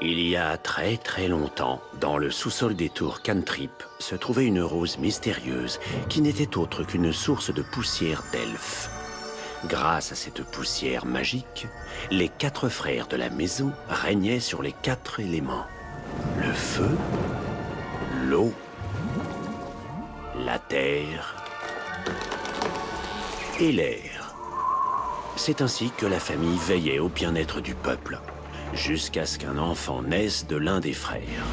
Il y a très très longtemps, dans le sous-sol des tours Cantrip, se trouvait une rose mystérieuse qui n'était autre qu'une source de poussière d'elfes. Grâce à cette poussière magique, les 4 frères de la maison régnaient sur les 4 éléments. Le feu, l'eau, la terre et l'air. C'est ainsi que la famille veillait au bien-être du peuple, jusqu'à ce qu'un enfant naisse de l'un des frères.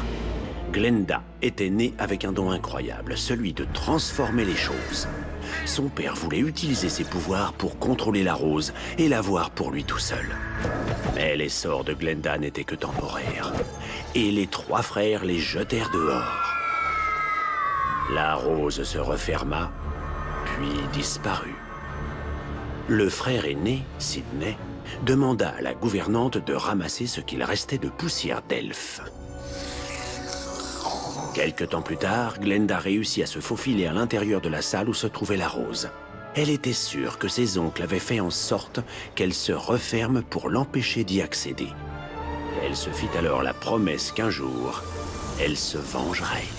Glenda était née avec un don incroyable, celui de transformer les choses. Son père voulait utiliser ses pouvoirs pour contrôler la rose et l'avoir pour lui tout seul. Mais les sorts de Glenda n'étaient que temporaires, et les 3 frères les jetèrent dehors. La rose se referma, puis disparut. Le frère aîné, Sidney, demanda à la gouvernante de ramasser ce qu'il restait de poussière d'elfe. Quelque temps plus tard, Glenda réussit à se faufiler à l'intérieur de la salle où se trouvait la rose. Elle était sûre que ses oncles avaient fait en sorte qu'elle se referme pour l'empêcher d'y accéder. Elle se fit alors la promesse qu'un jour, elle se vengerait.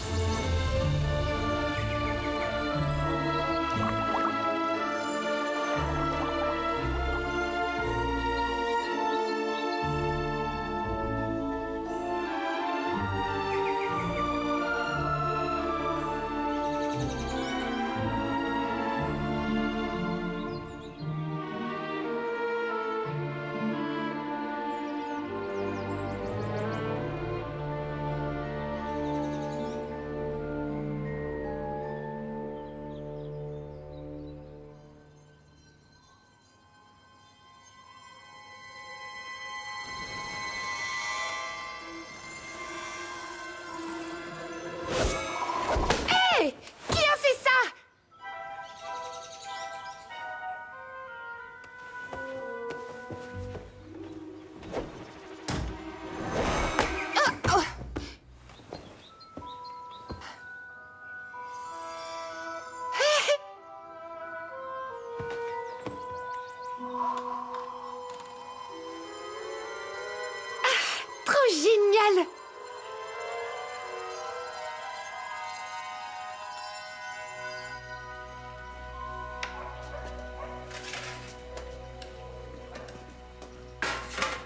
Génial!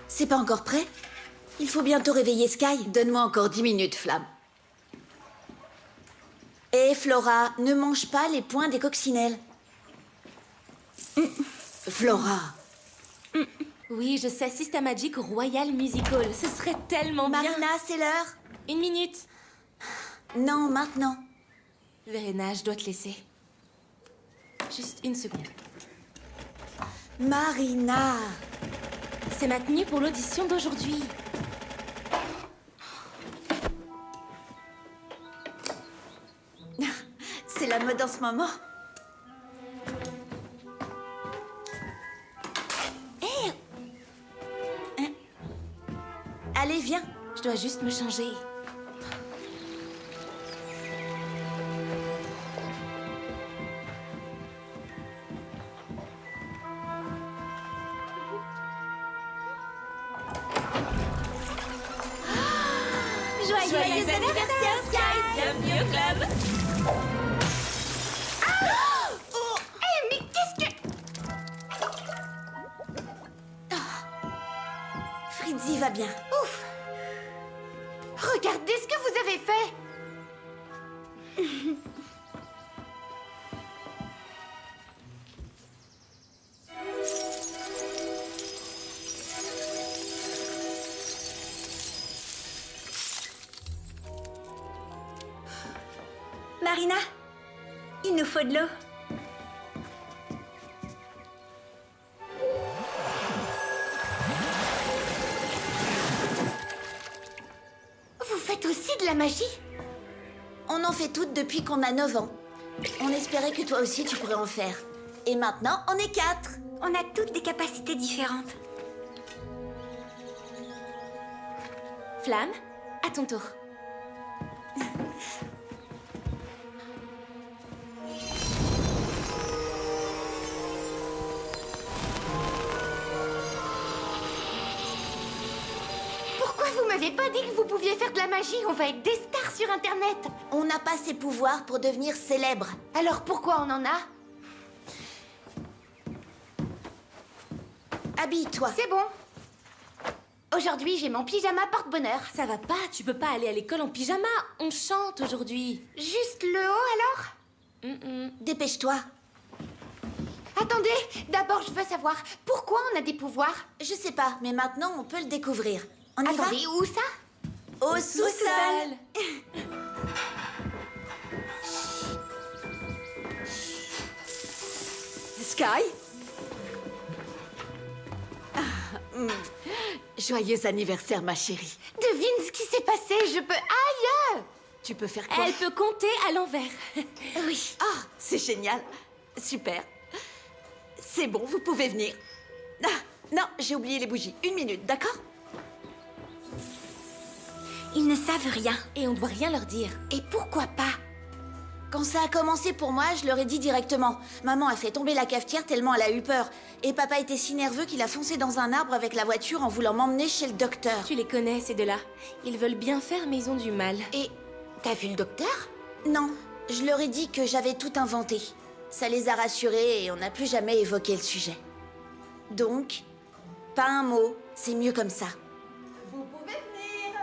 C'est pas encore prêt? Il faut bientôt réveiller Sky. Donne-moi encore 10 minutes, Flamme. Hé, Flora, ne mange pas les poings des coccinelles. Flora. Oui, je sais, Systemagic Royal Musical. Ce serait tellement bien. Marina, c'est l'heure. 1 minute. Non, maintenant. Verena, je dois te laisser. Juste 1 seconde. Marina. C'est ma tenue pour l'audition d'aujourd'hui. C'est la mode en ce moment. Hé! Allez, viens. Je dois juste me changer. Joyeux anniversaire, Sky! Bienvenue au club! Mais qu'est-ce que... Fritzy va bien. Ouf! Regardez ce que vous avez fait! Marina, il nous faut de l'eau. Vous faites aussi de la magie? On en fait toutes depuis qu'on a 9 ans. On espérait que toi aussi tu pourrais en faire. Et maintenant, on est 4. On a toutes des capacités différentes. Flamme, à ton tour. Pourquoi vous m'avez pas dit que vous pouviez faire de la magie. On va être des stars sur Internet. On n'a pas ces pouvoirs pour devenir célèbres. Alors pourquoi on en a? Habille-toi. C'est bon. Aujourd'hui, j'ai mon pyjama porte-bonheur. Ça va pas, tu peux pas aller à l'école en pyjama. On chante aujourd'hui. Juste le haut alors? Dépêche-toi. Attendez, d'abord je veux savoir pourquoi on a des pouvoirs. Je sais pas, mais maintenant on peut le découvrir. On y Attendez, où ça? va? Au sous-sol. Sky? Joyeux anniversaire, ma chérie. Devine ce qui s'est passé, je peux... Aïe! Tu peux faire quoi? Elle peut compter à l'envers. Oui. Ah, c'est génial. Super. C'est bon, vous pouvez venir. Ah, non, j'ai oublié les bougies. 1 minute, d'accord? Ils ne savent rien. Et on doit rien leur dire. Et pourquoi pas? Quand ça a commencé pour moi, je leur ai dit directement. Maman a fait tomber la cafetière tellement elle a eu peur. Et papa était si nerveux qu'il a foncé dans un arbre avec la voiture en voulant m'emmener chez le docteur. Tu les connais, ces deux-là. Ils veulent bien faire, mais ils ont du mal. Et t'as vu le docteur? Non, je leur ai dit que j'avais tout inventé. Ça les a rassurés et on n'a plus jamais évoqué le sujet. Donc, pas un mot, c'est mieux comme ça. Vous pouvez venir.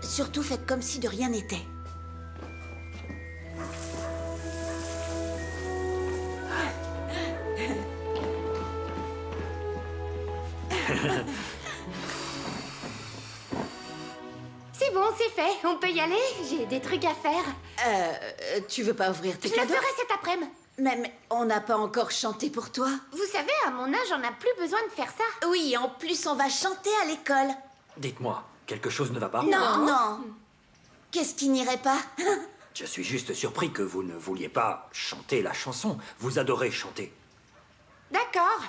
Surtout faites comme si de rien n'était. C'est bon, c'est fait. On peut y aller? J'ai des trucs à faire. Tu veux pas ouvrir tes Je le cadeaux? ferai cet après-midi. Mais on n'a pas encore chanté pour toi. Vous savez, à mon âge, on n'a plus besoin de faire ça. Oui, en plus on va chanter à l'école. Dites-moi, quelque chose ne va pas? Non. Qu'est-ce qui n'irait pas? Je suis juste surpris que vous ne vouliez pas chanter la chanson. Vous adorez chanter. D'accord.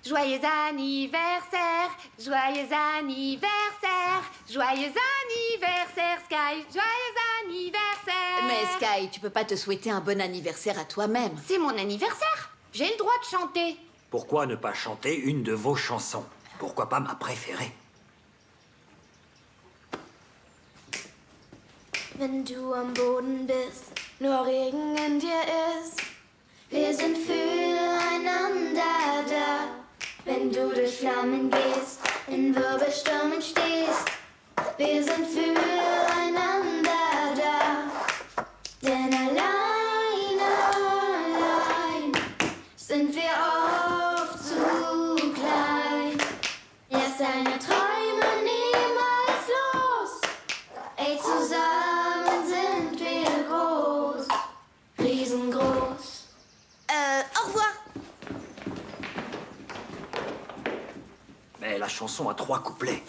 Joyeux anniversaire, joyeux anniversaire, joyeux anniversaire Sky, joyeux anniversaire. Mais Sky, tu peux pas te souhaiter un bon anniversaire à toi-même. C'est mon anniversaire. J'ai le droit de chanter. Pourquoi ne pas chanter une de vos chansons? Pourquoi pas ma préférée? Wenn du am Boden bist, nur Regen in dir ist. Wir sind füreinander da. Wenn du durch Flammen gehst, in Wirbelstürmen stehst. Wir sind füreinander da. Denn allein sind wir oft zu klein. Lass deine Träume niemals los. Ey, zusammen sind wir groß, riesengroß. Au revoir. Mais la chanson a 3 couplets.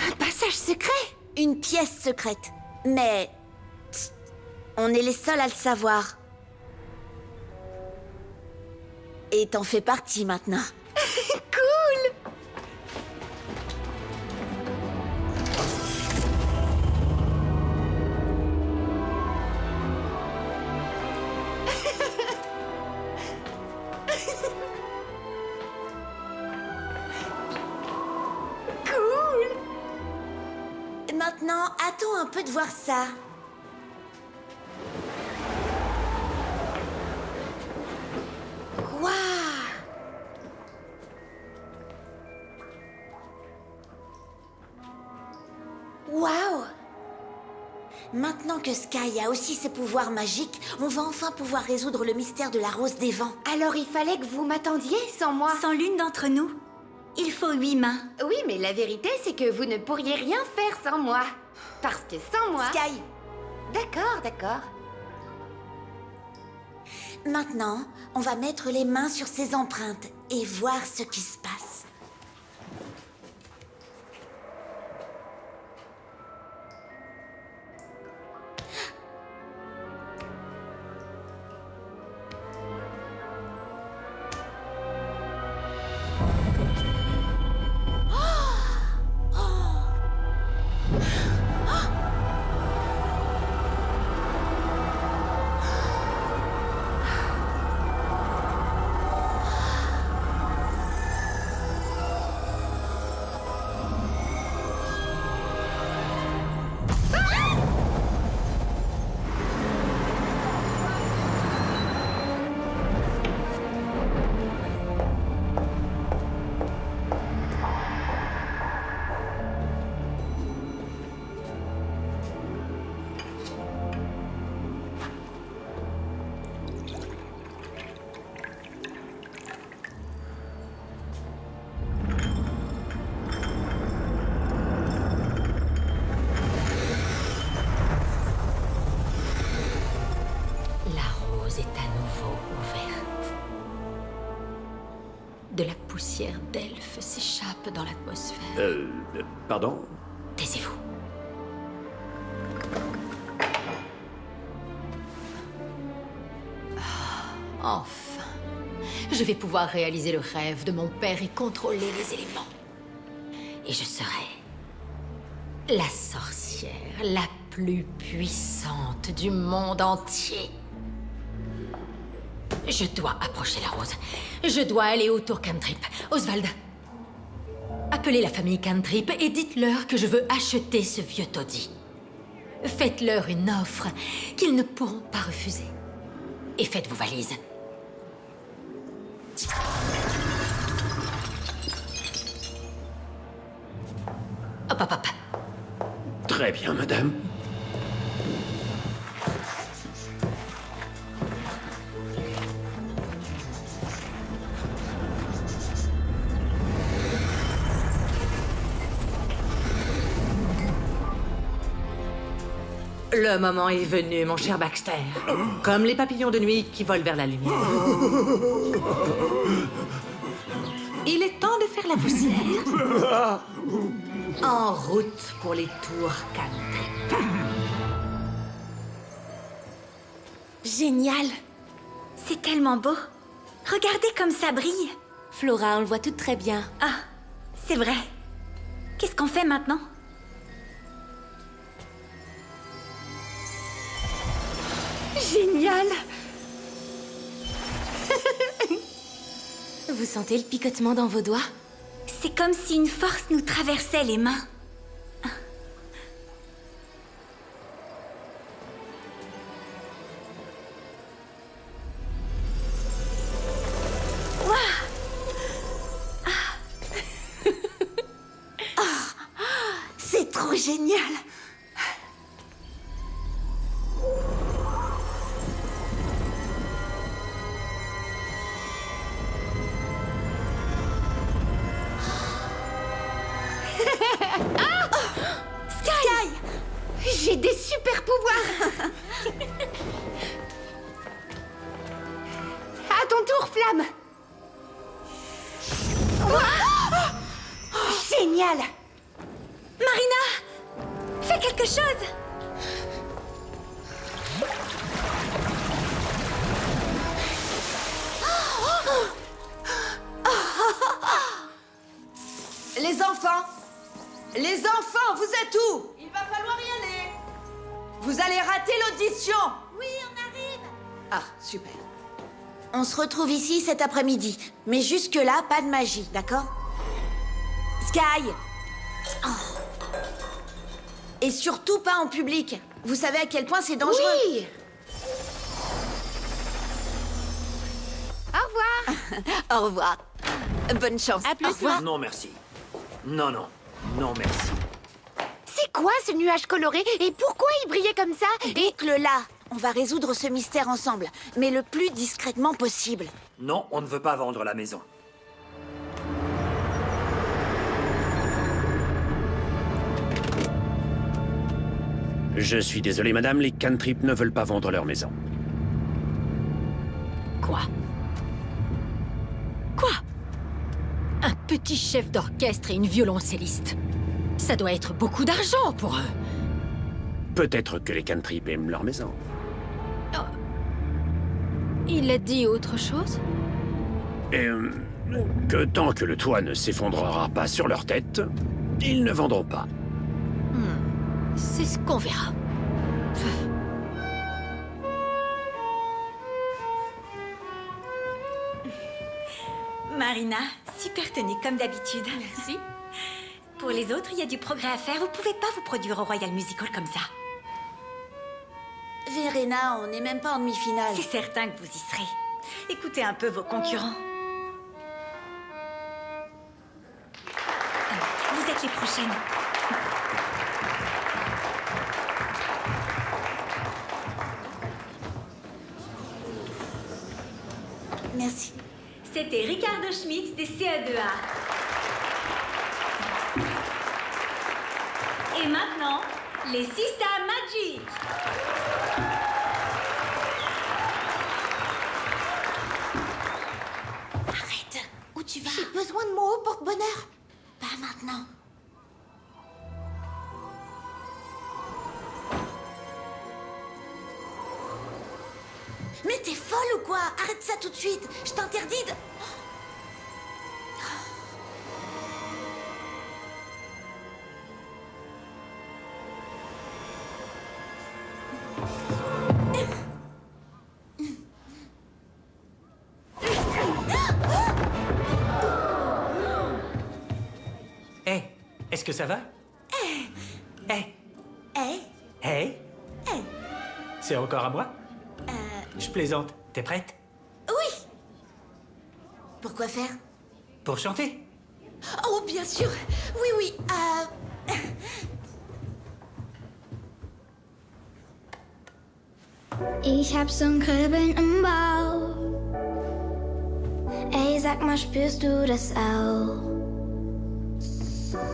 Un passage secret. Une pièce secrète. Mais... psst, on est les seuls à le savoir. Et t'en fais partie maintenant. Cool. Maintenant, attends un peu de voir ça. Quoi? Waouh! Maintenant que Sky a aussi ses pouvoirs magiques, on va enfin pouvoir résoudre le mystère de la Rose des Vents. Alors il fallait que vous m'attendiez sans moi. Sans l'une d'entre nous, il faut 8 mains. Oui, mais la vérité, c'est que vous ne pourriez rien faire sans moi. Parce que sans moi... Sky, D'accord, d'accord. maintenant, on va mettre les mains sur ces empreintes et voir ce qui se passe. De la poussière d'elfe s'échappe dans l'atmosphère. Pardon? Taisez-vous. Enfin, je vais pouvoir réaliser le rêve de mon père et contrôler les éléments. Et je serai la sorcière la plus puissante du monde entier. Je dois approcher la rose. Je dois aller au tour Cantrip. Oswald, appelez la famille Cantrip et dites-leur que je veux acheter ce vieux taudis. Faites-leur une offre qu'ils ne pourront pas refuser. Et faites vos valises. Hop, hop, hop. Très bien, madame. Le moment est venu, mon cher Baxter. Comme les papillons de nuit qui volent vers la lumière. Il est temps de faire la poussière. En route pour les tours Cantrip. Génial! C'est tellement beau. Regardez comme ça brille. Flora, on le voit tout très bien. Ah, c'est vrai. Qu'est-ce qu'on fait maintenant? Génial! Vous sentez le picotement dans vos doigts? C'est comme si une force nous traversait les mains. C'est trop génial! J'ai des super pouvoirs. À ton tour, Flamme. Génial. Marina! Fais quelque chose! Les enfants, vous êtes où? Il va falloir y aller. Vous allez rater l'audition. Oui, on arrive. Ah, super. On se retrouve ici cet après-midi. Mais jusque-là, pas de magie, d'accord? Sky! Oh. Et surtout pas en public. Vous savez à quel point c'est dangereux. Oui. Au revoir. Au revoir. Bonne chance. À plus, Au revoir. Non, merci. Non, non. Non, merci. C'est quoi ce nuage coloré et pourquoi il brillait comme ça? Dites-le là. On va résoudre ce mystère ensemble, mais le plus discrètement possible. Non, on ne veut pas vendre la maison. Je suis désolé, madame, les Cantrip ne veulent pas vendre leur maison. Quoi? Quoi? Un petit chef d'orchestre et une violoncelliste. Ça doit être beaucoup d'argent pour eux. Peut-être que les Cantrip aiment leur maison. Il a dit autre chose? Et que tant que le toit ne s'effondrera pas sur leur tête, ils ne vendront pas. C'est ce qu'on verra. Marina, super tenue comme d'habitude. Merci. Pour les autres, il y a du progrès à faire. Vous pouvez pas vous produire au Royal Musical comme ça. Verena, on n'est même pas en demi-finale. C'est certain que vous y serez. Écoutez un peu vos concurrents. Vous êtes les prochaines. Merci. C'était Ricardo Schmidt des CE2A. Et maintenant, les Sista Magic. Arrête. Où tu vas. J'ai besoin de mon haut porte-bonheur. Pas maintenant. Mais t'es folle ou quoi? Arrête ça tout de suite. Je t'interdis de... Hé, est-ce que ça va? Hé, hé, c'est encore à moi? Je plaisante. T'es prête? Oui. Pourquoi faire? Pour chanter? Oh, bien sûr. Oui, oui. Ich hab so'n Kribbeln im Bauch. Ey, sag mal, spürst du das auch?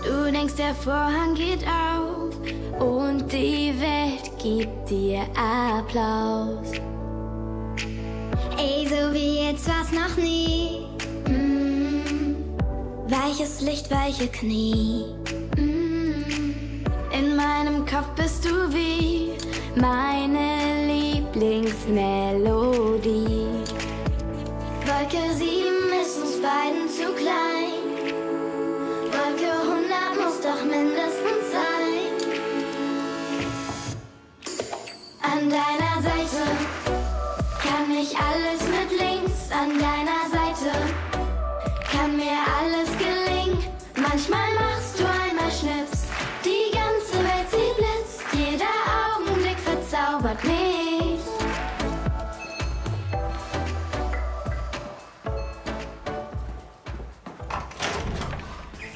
Du denkst, der Vorhang geht auf und die Welt gibt dir Applaus. Ey, so wie jetzt war's noch nie. Weiches Licht, weiche Knie. In meinem Kopf bist du wie meine Lieblingsmelodie. Wolke 7 ist uns beiden zu klein. Wolke 100 muss doch mindestens sein. An deiner Seite kann ich alles mit links. An deiner Seite kann mir alles gelingen. Manchmal machst du einmal Schnips. Die ganze Welt sieht Blitz. Jeder Augenblick verzaubert mich.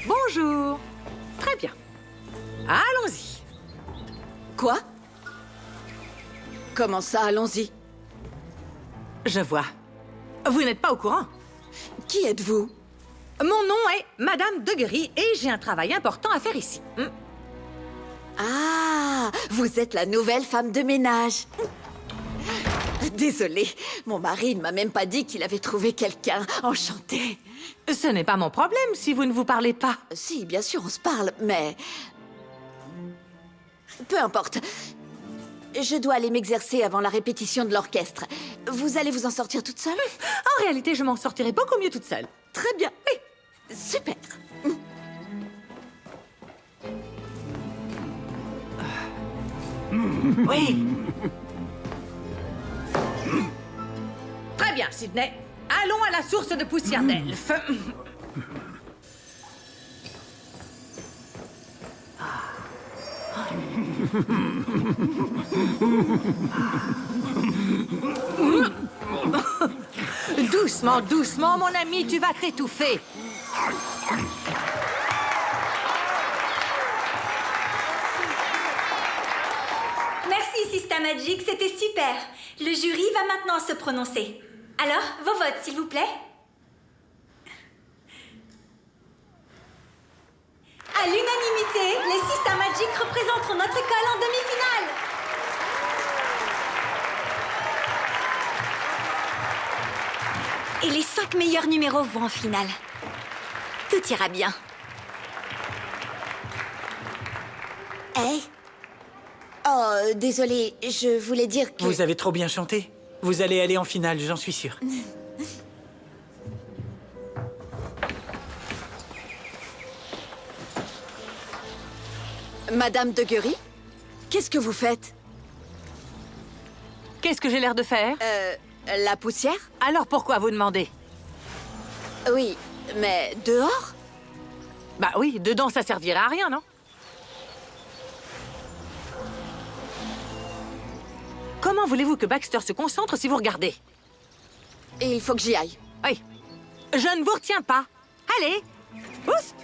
Bonjour. Très bien. Allons-y. Quoi? Comment ça, allons-y? Je vois. Vous n'êtes pas au courant. Qui êtes-vous? Mon nom est Madame Deguery et j'ai un travail important à faire ici. Ah, vous êtes la nouvelle femme de ménage. Désolée, mon mari ne m'a même pas dit qu'il avait trouvé quelqu'un. Enchanté. Ce n'est pas mon problème si vous ne vous parlez pas. Si, bien sûr, on se parle, mais... Peu importe. Je dois aller m'exercer avant la répétition de l'orchestre. Vous allez vous en sortir toute seule? En réalité, je m'en sortirai beaucoup mieux toute seule. Très bien. Oui. Super. Oui. Très bien, Sydney. Allons à la source de poussière d'elfe. Doucement, doucement, mon ami, tu vas t'étouffer. Merci, Systamagic, c'était super. Le jury va maintenant se prononcer. Alors, vos votes, s'il vous plaît. À l'unanimité, les Systamagic représenteront notre école en demi-finale. Et les 5 meilleurs numéros vont en finale. Tout ira bien. Hey. Oh, désolée, je voulais dire que... Vous avez trop bien chanté. Vous allez aller en finale, j'en suis sûr. Madame Deguery, qu'est-ce que vous faites? Qu'est-ce que j'ai l'air de faire? La poussière? Alors pourquoi vous demandez? Oui, mais dehors? Bah oui, dedans ça servira à rien, non? Comment voulez-vous que Baxter se concentre si vous regardez? Et il faut que j'y aille. Oui. Je ne vous retiens pas. Allez, oust!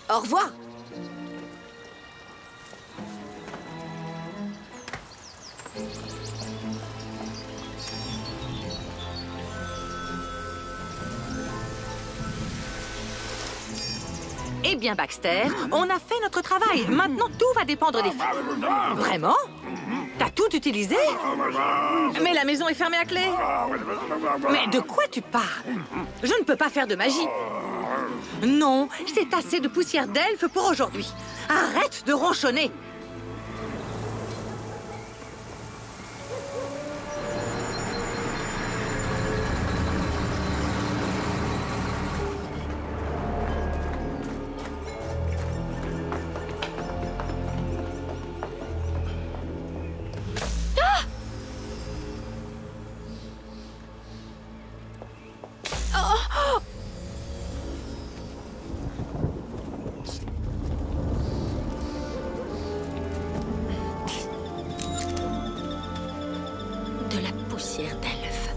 Au revoir. Eh bien, Baxter. On a fait notre travail. Maintenant, tout va dépendre des filles. Vraiment? T'as tout utilisé? Mais la maison est fermée à clé. Mais de quoi tu parles? Je ne peux pas faire de magie. Non, c'est assez de poussière d'elfe pour aujourd'hui. Arrête de ronchonner. De la poussière d'elfe.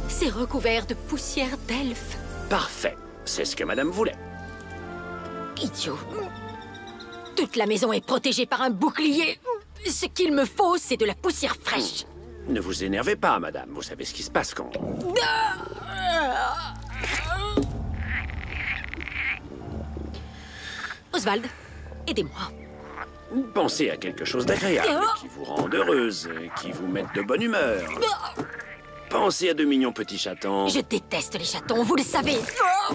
C'est recouvert de poussière d'elfe. Parfait. C'est ce que madame voulait. Idiot. Toute la maison est protégée par un bouclier. Ce qu'il me faut, c'est de la poussière fraîche. Ne vous énervez pas, madame. Vous savez ce qui se passe quand... Oswald, aidez-moi. Pensez à quelque chose d'agréable, qui vous rende heureuse, qui vous mette de bonne humeur. Pensez à de mignons petits chatons. Je déteste les chatons, vous le savez.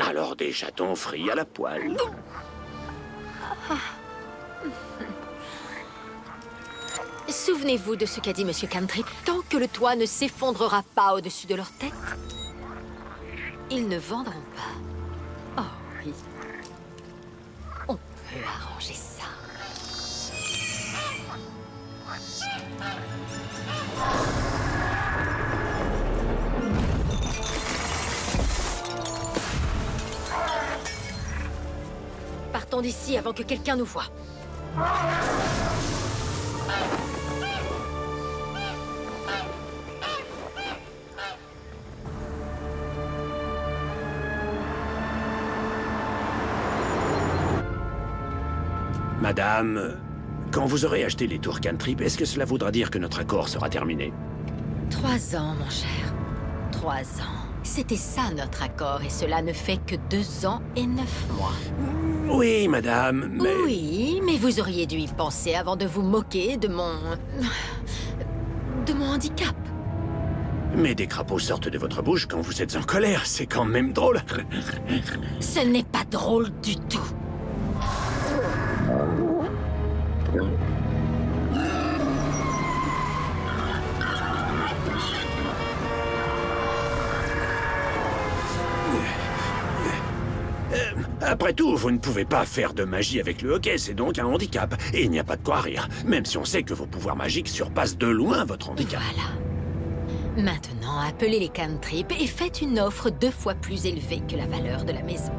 Alors des chatons frits à la poêle. Souvenez-vous de ce qu'a dit Monsieur Cantrip. Tant que le toit ne s'effondrera pas au-dessus de leur tête, ils ne vendront pas. Oh oui. On peut arranger ça. Partons d'ici avant que quelqu'un nous voie. Madame, quand vous aurez acheté les tours Cantrip, est-ce que cela voudra dire que notre accord sera terminé? 3 ans, mon cher. 3 ans. C'était ça, notre accord, et cela ne fait que 2 ans et 9 mois. Oui, madame, mais... Oui, mais vous auriez dû y penser avant de vous moquer de mon handicap. Mais des crapauds sortent de votre bouche quand vous êtes en colère, c'est quand même drôle. Ce n'est pas drôle du tout. Après tout, vous ne pouvez pas faire de magie avec le hockey, c'est donc un handicap. Et il n'y a pas de quoi rire, même si on sait que vos pouvoirs magiques surpassent de loin votre handicap. Voilà. Maintenant, appelez les Cantrip et faites une offre 2 fois plus élevée que la valeur de la maison.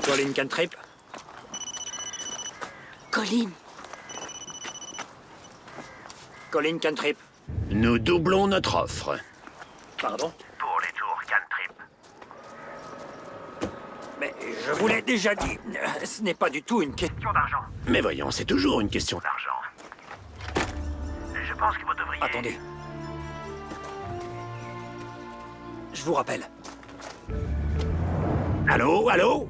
Colin Cantrip? Colin. Colin Cantrip. Nous doublons notre offre. Pardon? Pour les tours Cantrip. Mais je vous l'ai déjà dit, ce n'est pas du tout une question d'argent. Mais voyons, c'est toujours une question d'argent. Je pense que vous devriez... Attendez. Je vous rappelle. Allô, allô?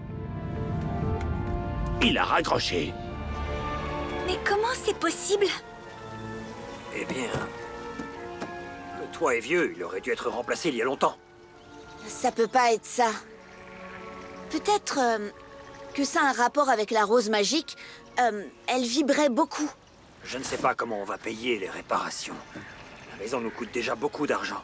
Il a raccroché. Mais comment c'est possible? Eh bien... Le toit est vieux, il aurait dû être remplacé il y a longtemps. Ça peut pas être ça. Peut-être que ça a un rapport avec la rose magique. Elle vibrait beaucoup. Je ne sais pas comment on va payer les réparations. La maison nous coûte déjà beaucoup d'argent.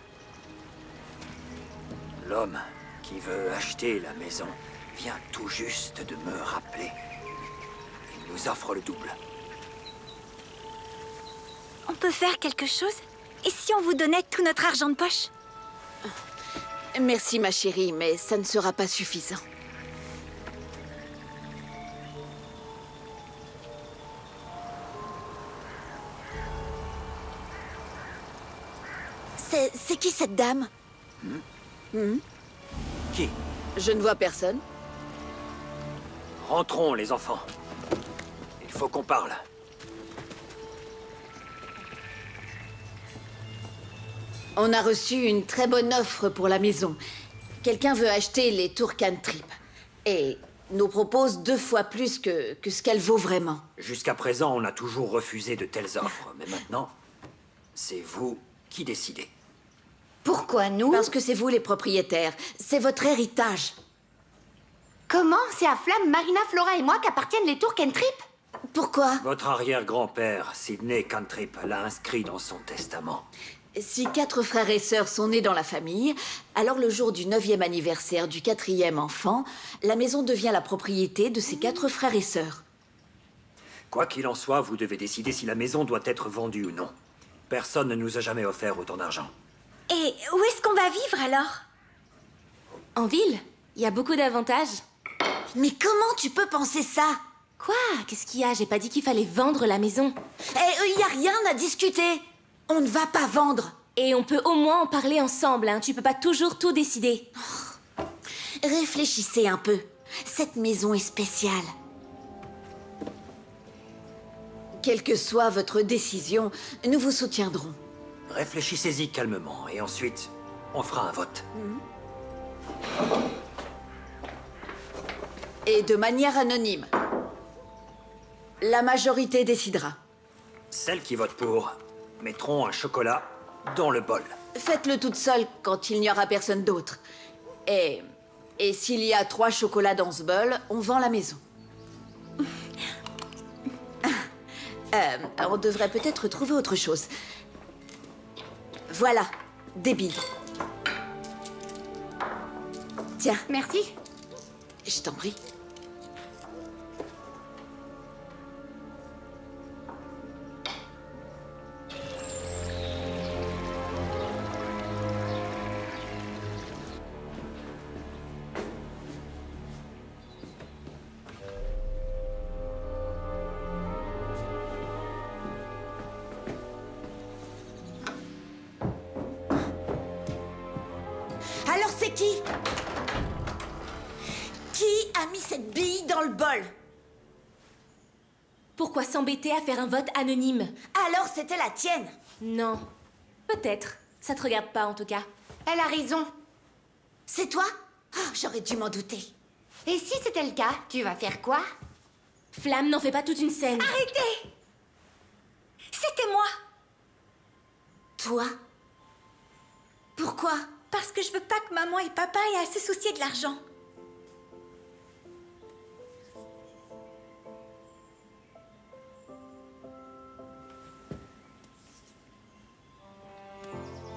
L'homme qui veut acheter la maison vient tout juste de me rappeler. Il nous offre le double. On peut faire quelque chose? Et si on vous donnait tout notre argent de poche? Merci, ma chérie, mais ça ne sera pas suffisant. C'est qui cette dame? Qui? Je ne vois personne. Rentrons, les enfants. Il faut qu'on parle. On a reçu une très bonne offre pour la maison. Quelqu'un veut acheter les tours Cantrip. Et nous propose 2 fois plus que ce qu'elle vaut vraiment. Jusqu'à présent, on a toujours refusé de telles offres. Mais maintenant, c'est vous qui décidez. Pourquoi nous? Parce que c'est vous les propriétaires. C'est votre héritage. Comment? C'est à Flamme, Marina, Flora et moi qu'appartiennent les tours Cantrip? Pourquoi? Votre arrière-grand-père, Sidney Cantrip, l'a inscrit dans son testament. Si 4 frères et sœurs sont nés dans la famille, alors le jour du 9e anniversaire du 4e enfant, la maison devient la propriété de ces 4 frères et sœurs. Quoi qu'il en soit, vous devez décider si la maison doit être vendue ou non. Personne ne nous a jamais offert autant d'argent. Et où est-ce qu'on va vivre alors? En ville, il y a beaucoup d'avantages. Mais comment tu peux penser ça? Quoi? Qu'est-ce qu'il y a? J'ai pas dit qu'il fallait vendre la maison. Il y a rien à discuter. On ne va pas vendre. Et on peut au moins en parler ensemble, hein. Tu peux pas toujours tout décider. Réfléchissez un peu. Cette maison est spéciale. Quelle que soit votre décision, nous vous soutiendrons. Réfléchissez-y calmement et ensuite, on fera un vote. Et de manière anonyme. La majorité décidera. Celles qui votent pour mettront un chocolat dans le bol. Faites-le toute seule quand il n'y aura personne d'autre. Et s'il y a 3 chocolats dans ce bol, on vend la maison. On devrait peut-être trouver autre chose. Voilà, des billes. Tiens. Merci. Je t'en prie. Alors c'est qui? Qui a mis cette bille dans le bol? Pourquoi s'embêter à faire un vote anonyme? Alors c'était la tienne? Non. Peut-être. Ça te regarde pas en tout cas. Elle a raison. C'est toi? Oh, j'aurais dû m'en douter. Et si c'était le cas, tu vas faire quoi? Flamme, n'en fais pas toute une scène. Arrêtez! C'était moi! Toi? Pourquoi? Parce que je veux pas que maman et papa aient à se soucier de l'argent.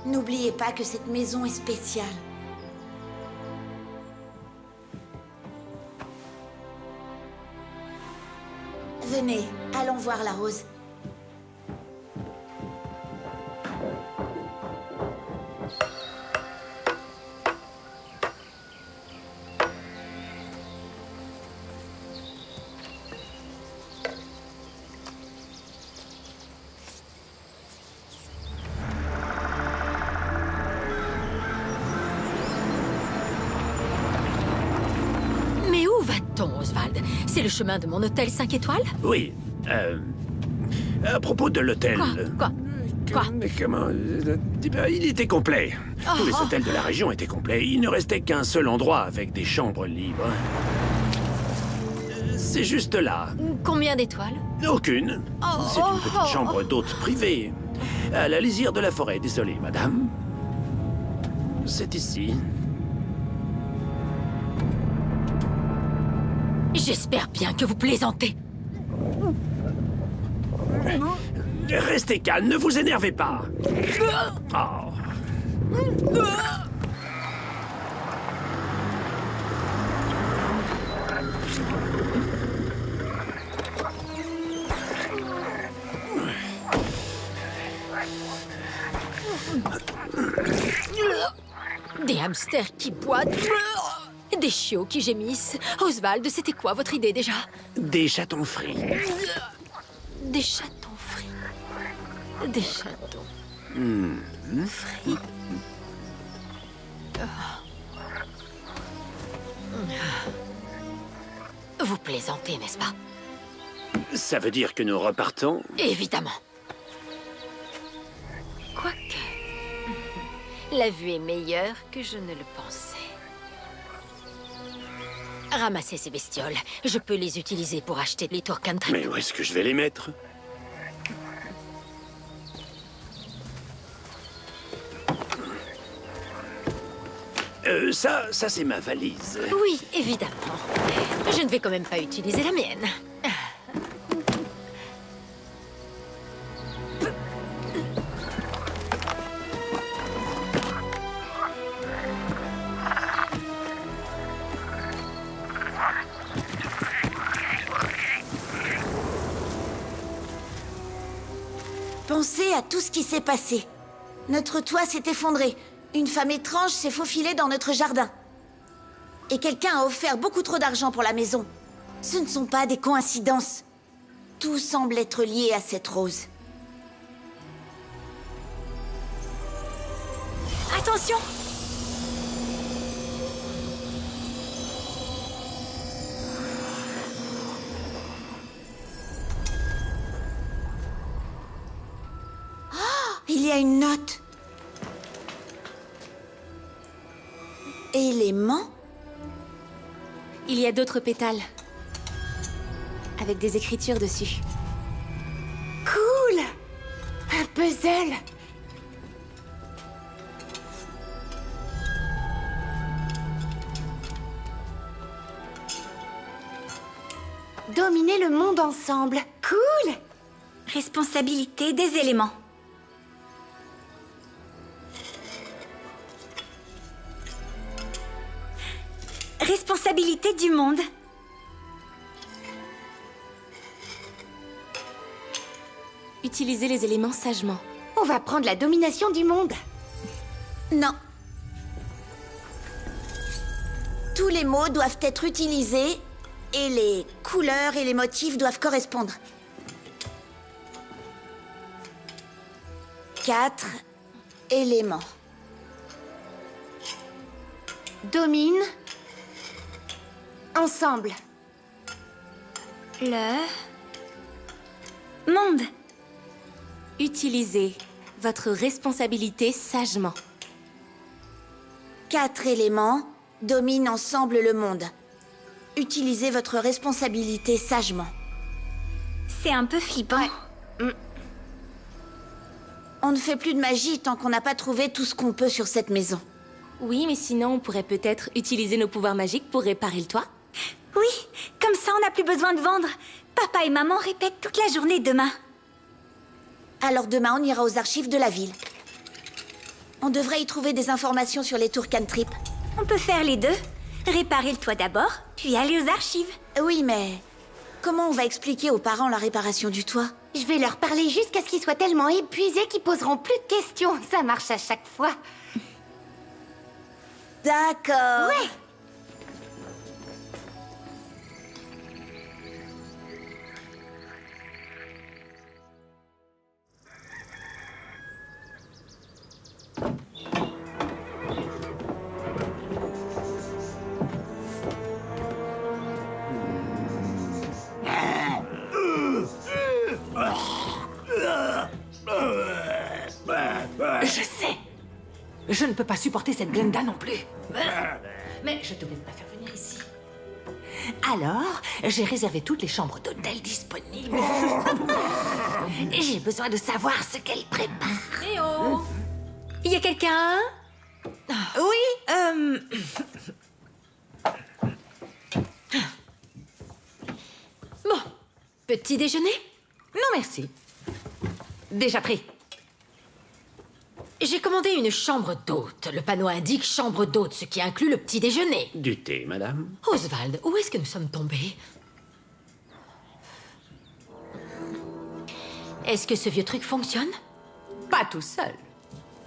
N'oubliez pas que cette maison est spéciale. Venez, allons voir la rose. Mais où va-t-on, Oswald? C'est le chemin de mon hôtel 5 étoiles? Oui. À propos de l'hôtel... Quoi? Mais comment... il était complet. Tous les hôtels de la région étaient complets. Il ne restait qu'un seul endroit avec des chambres libres. C'est juste là. Combien d'étoiles? Aucune. C'est une petite chambre d'hôte privée. À la lisière de la forêt. Désolé, madame. C'est ici. J'espère bien que vous plaisantez. Restez calme, ne vous énervez pas. Oh. Des hamsters qui boitent. Des chiots qui gémissent. Oswald, c'était quoi votre idée déjà? Des chatons frits. Des chatons frits. Des chatons frits. Vous plaisantez, n'est-ce pas? Ça veut dire que nous repartons? Évidemment. Quoique... La vue est meilleure que je ne le pensais. Ramassez ces bestioles. Je peux les utiliser pour acheter les tours country. Mais où est-ce que je vais les mettre? Ça c'est ma valise. Oui, évidemment. Je ne vais quand même pas utiliser la mienne. Pensez à tout ce qui s'est passé. Notre toit s'est effondré. Une femme étrange s'est faufilée dans notre jardin. Et quelqu'un a offert beaucoup trop d'argent pour la maison. Ce ne sont pas des coïncidences. Tout semble être lié à cette rose. Attention! Il y a une note. Élément? Il y a d'autres pétales. Avec des écritures dessus. Cool! Un puzzle! Dominer le monde ensemble. Cool! Responsabilité des éléments. Responsabilité du monde. Utilisez les éléments sagement. On va prendre la domination du monde. Non. Tous les mots doivent être utilisés et les couleurs et les motifs doivent correspondre. 4 éléments. Domine. Ensemble. Le monde. Utilisez votre responsabilité sagement. 4 éléments dominent ensemble le monde. Utilisez votre responsabilité sagement. C'est un peu flippant. On ne fait plus de magie tant qu'on n'a pas trouvé tout ce qu'on peut sur cette maison. Oui, mais sinon on pourrait peut-être utiliser nos pouvoirs magiques pour réparer le toit. Oui, comme ça on n'a plus besoin de vendre. Papa et maman répètent toute la journée demain. Alors demain, on ira aux archives de la ville. On devrait y trouver des informations sur les tours Cantrip. On peut faire les deux. Réparer le toit d'abord, puis aller aux archives. Oui, mais comment on va expliquer aux parents la réparation du toit? Je vais leur parler jusqu'à ce qu'ils soient tellement épuisés qu'ils poseront plus de questions. Ça marche à chaque fois. D'accord. Ouais. Je sais. Je ne peux pas supporter cette Glenda non plus. Mais je devais pas faire venir ici. Alors, j'ai réservé toutes les chambres d'hôtel disponibles. Et j'ai besoin de savoir ce qu'elle prépare. Eh oh! Il y a quelqu'un? Oui, Bon, petit déjeuner? Non, merci. Déjà pris. J'ai commandé une chambre d'hôte. Le panneau indique chambre d'hôte, ce qui inclut le petit déjeuner. Du thé, madame? Oswald, où est-ce que nous sommes tombés? Est-ce que ce vieux truc fonctionne? Pas tout seul.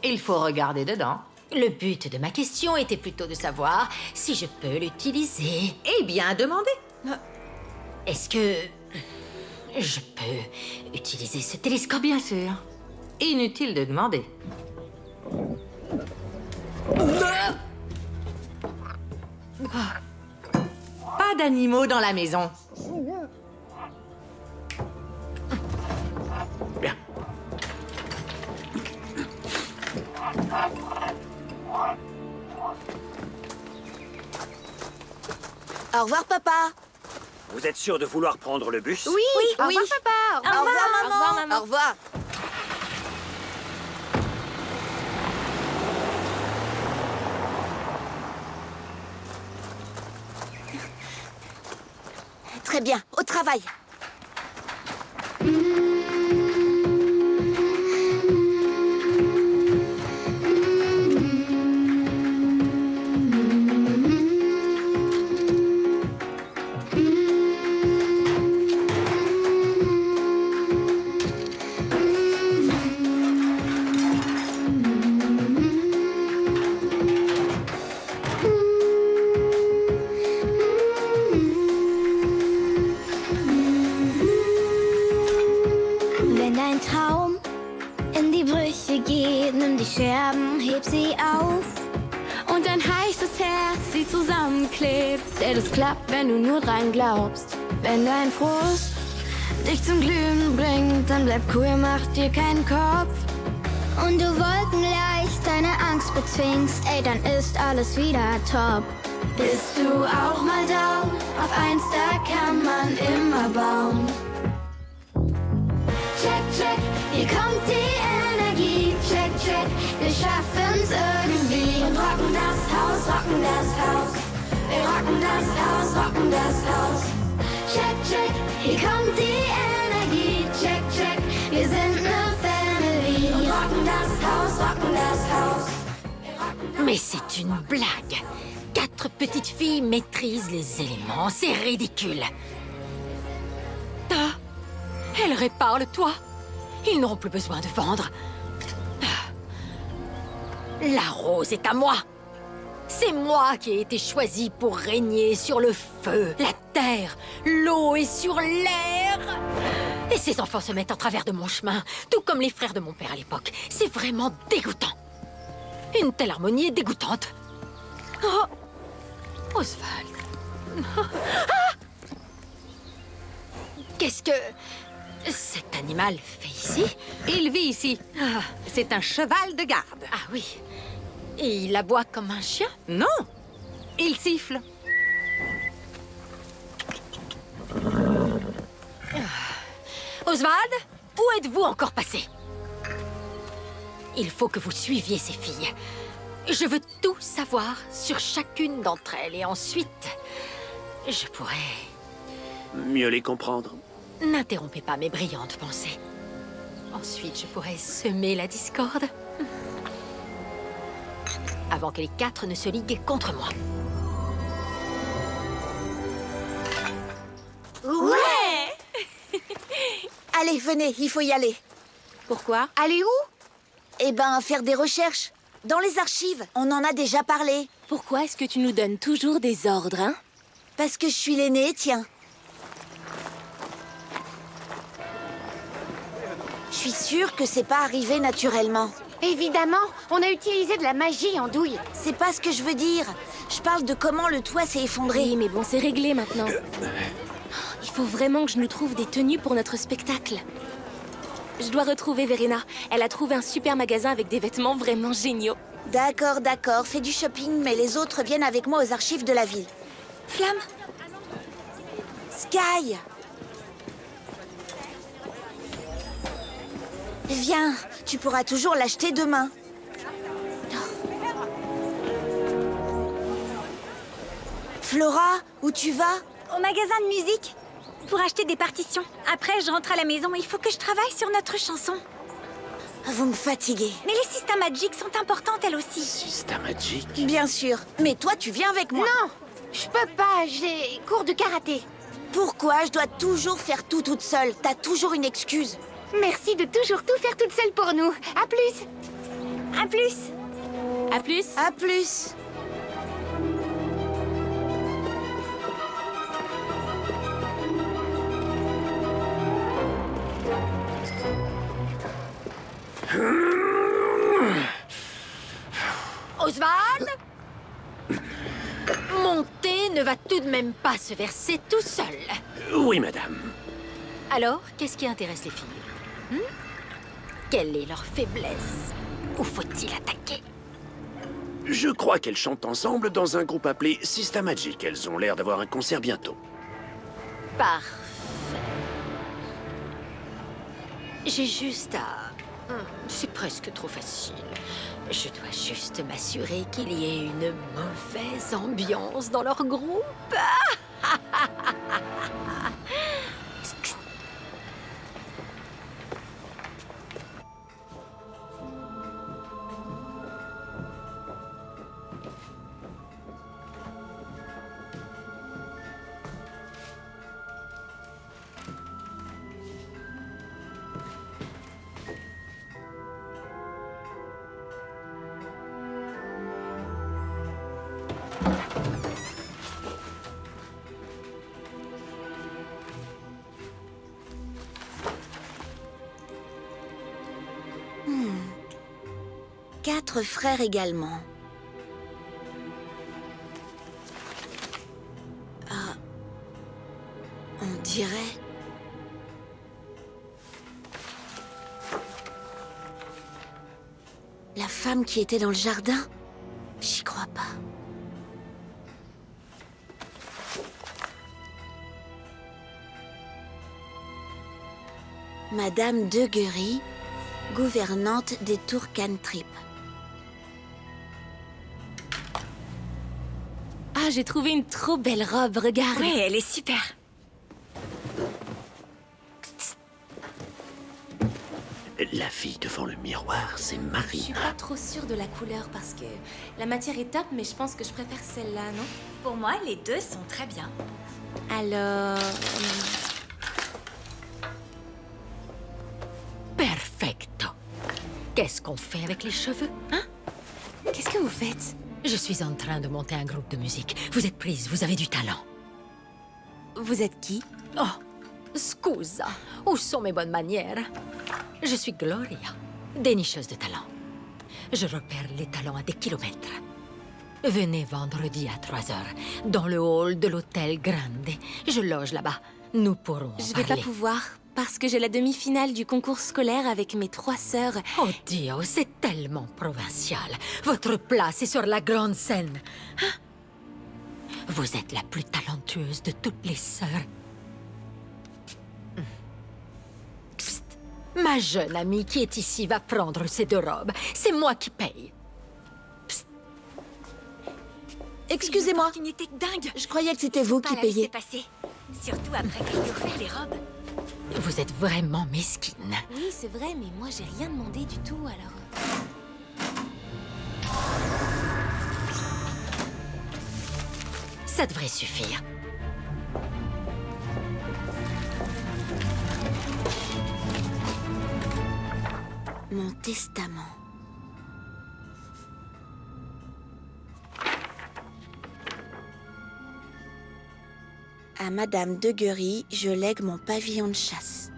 Il faut regarder dedans. Le but de ma question était plutôt de savoir si je peux l'utiliser. Eh bien, demandez. Est-ce que je peux utiliser ce télescope? Bien sûr. Inutile de demander. Pas d'animaux dans la maison. Bien. Au revoir, papa. Vous êtes sûr de vouloir prendre le bus? Oui, au revoir, papa. Au revoir, maman. Au revoir. Très bien, au travail. Wenn dein Traum in die Brüche geht, nimm die Scherben, heb sie auf. Und dein heißes Herz sie zusammenklebt. Denn es klappt, wenn du nur dran glaubst. Wenn dein Frust dich zum Glühen bringt, dann bleib cool, mach dir keinen Kopf. Und du wolkenleicht deine Angst bezwingst, ey, dann ist alles wieder top. Bist du auch mal down? Auf eins, da kann man immer bauen. Check, check, hier kommt die Energie. Check, check, wir schaffen's irgendwie. Und rocken das Haus, rocken das Haus. Wir rocken das Haus, rocken das Haus. Check, check, hier kommt die Energie. Check, check, wir sind ne Family. Und rocken das Haus, rocken das Haus. Mais c'est une blague. 4 petites filles maîtrisent les éléments. C'est ridicule. Ah, elles réparent le toit. Ils n'auront plus besoin de vendre. Ah. La rose est à moi. C'est moi qui ai été choisie pour régner sur le feu, la terre, l'eau et sur l'air. Et ces enfants se mettent en travers de mon chemin, tout comme les frères de mon père à l'époque. C'est vraiment dégoûtant. Une telle harmonie est dégoûtante. Oh, Oswald. Ah! Qu'est-ce que cet animal fait ici? Il vit ici. Ah. C'est un cheval de garde. Ah oui. Et il aboie comme un chien? Non, il siffle. Oswald, où êtes-vous encore passé? Il faut que vous suiviez ces filles. Je veux tout savoir sur chacune d'entre elles et ensuite, je pourrai... Mieux les comprendre. N'interrompez pas mes brillantes pensées. Ensuite, je pourrai semer la discorde. Avant que les 4 ne se liguent contre moi. Ouais! Allez, venez, il faut y aller. Pourquoi? Aller où? Eh ben, faire des recherches. Dans les archives, on en a déjà parlé. Pourquoi est-ce que tu nous donnes toujours des ordres, hein? Parce que je suis l'aînée, tiens. Je suis sûre que c'est pas arrivé naturellement. Évidemment, on a utilisé de la magie en douille. C'est pas ce que je veux dire. Je parle de comment le toit s'est effondré. Oui, mais bon, c'est réglé maintenant. Il faut vraiment que je nous trouve des tenues pour notre spectacle. Je dois retrouver Verena. Elle a trouvé un super magasin avec des vêtements vraiment géniaux. D'accord, d'accord. Fais du shopping, mais les autres viennent avec moi aux archives de la ville. Flamme? Sky! Viens, tu pourras toujours l'acheter demain. Flora, où tu vas? Au magasin de musique, pour acheter des partitions. Après, je rentre à la maison. Il faut que je travaille sur notre chanson. Vous me fatiguez. Mais les Systamagic sont importantes, elles aussi. Systamagic? Bien sûr. Mais toi, tu viens avec moi. Non, je peux pas. J'ai cours de karaté. Pourquoi je dois toujours faire tout toute seule? T'as toujours une excuse. Merci de toujours tout faire toute seule pour nous. À plus. À plus. À plus. À plus. Oswald? Mon thé ne va tout de même pas se verser tout seul. Oui, madame. Alors, qu'est-ce qui intéresse les filles? Quelle est leur faiblesse? Où faut-il attaquer? Je crois qu'elles chantent ensemble dans un groupe appelé Systamagic. Elles ont l'air d'avoir un concert bientôt. Parfait. J'ai juste à... C'est presque trop facile. Je dois juste m'assurer qu'il y ait une mauvaise ambiance dans leur groupe. Quatre frères également. Ah, on dirait... La femme qui était dans le jardin? J'y crois pas. Madame Deguery, gouvernante des tours Cantrip. Ah, j'ai trouvé une trop belle robe, regarde. Ouais, elle est super. La fille devant le miroir, c'est Je Marina. suis pas trop sûre de la couleur parce que la matière est top, mais je pense que je préfère celle-là, non? Pour moi, les deux sont très bien. Alors... Perfecto. Qu'est-ce qu'on fait avec les cheveux, hein? Qu'est-ce que vous faites? Je suis en train de monter un groupe de musique. Vous êtes prise, vous avez du talent. Vous êtes qui? Oh, scusa. Où sont mes bonnes manières? Je suis Gloria, dénicheuse de talent. Je repère les talents à des kilomètres. Venez vendredi à 3h, dans le hall de l'hôtel Grande. Je loge là-bas. Nous pourrons Je vais parler. pas pouvoir, parce que j'ai la demi-finale du concours scolaire avec mes 3 sœurs. Oh Dio, c'est tellement provincial. Votre place est sur la grande scène. Hein? Vous êtes la plus talentueuse de toutes les sœurs. Psst. Ma jeune amie qui est ici va prendre ces 2 robes. C'est moi qui paye. Psst. Excusez-moi, C'est une opportunité dingue. je croyais que c'était vous qui Pas la laisser payiez. passer. Surtout après qu'elle ait offert les robes. Vous êtes vraiment mesquine. Oui, c'est vrai, mais moi j'ai rien demandé du tout, alors... Ça devrait suffire. Mon testament. À Madame Deguery, je lègue mon pavillon de chasse.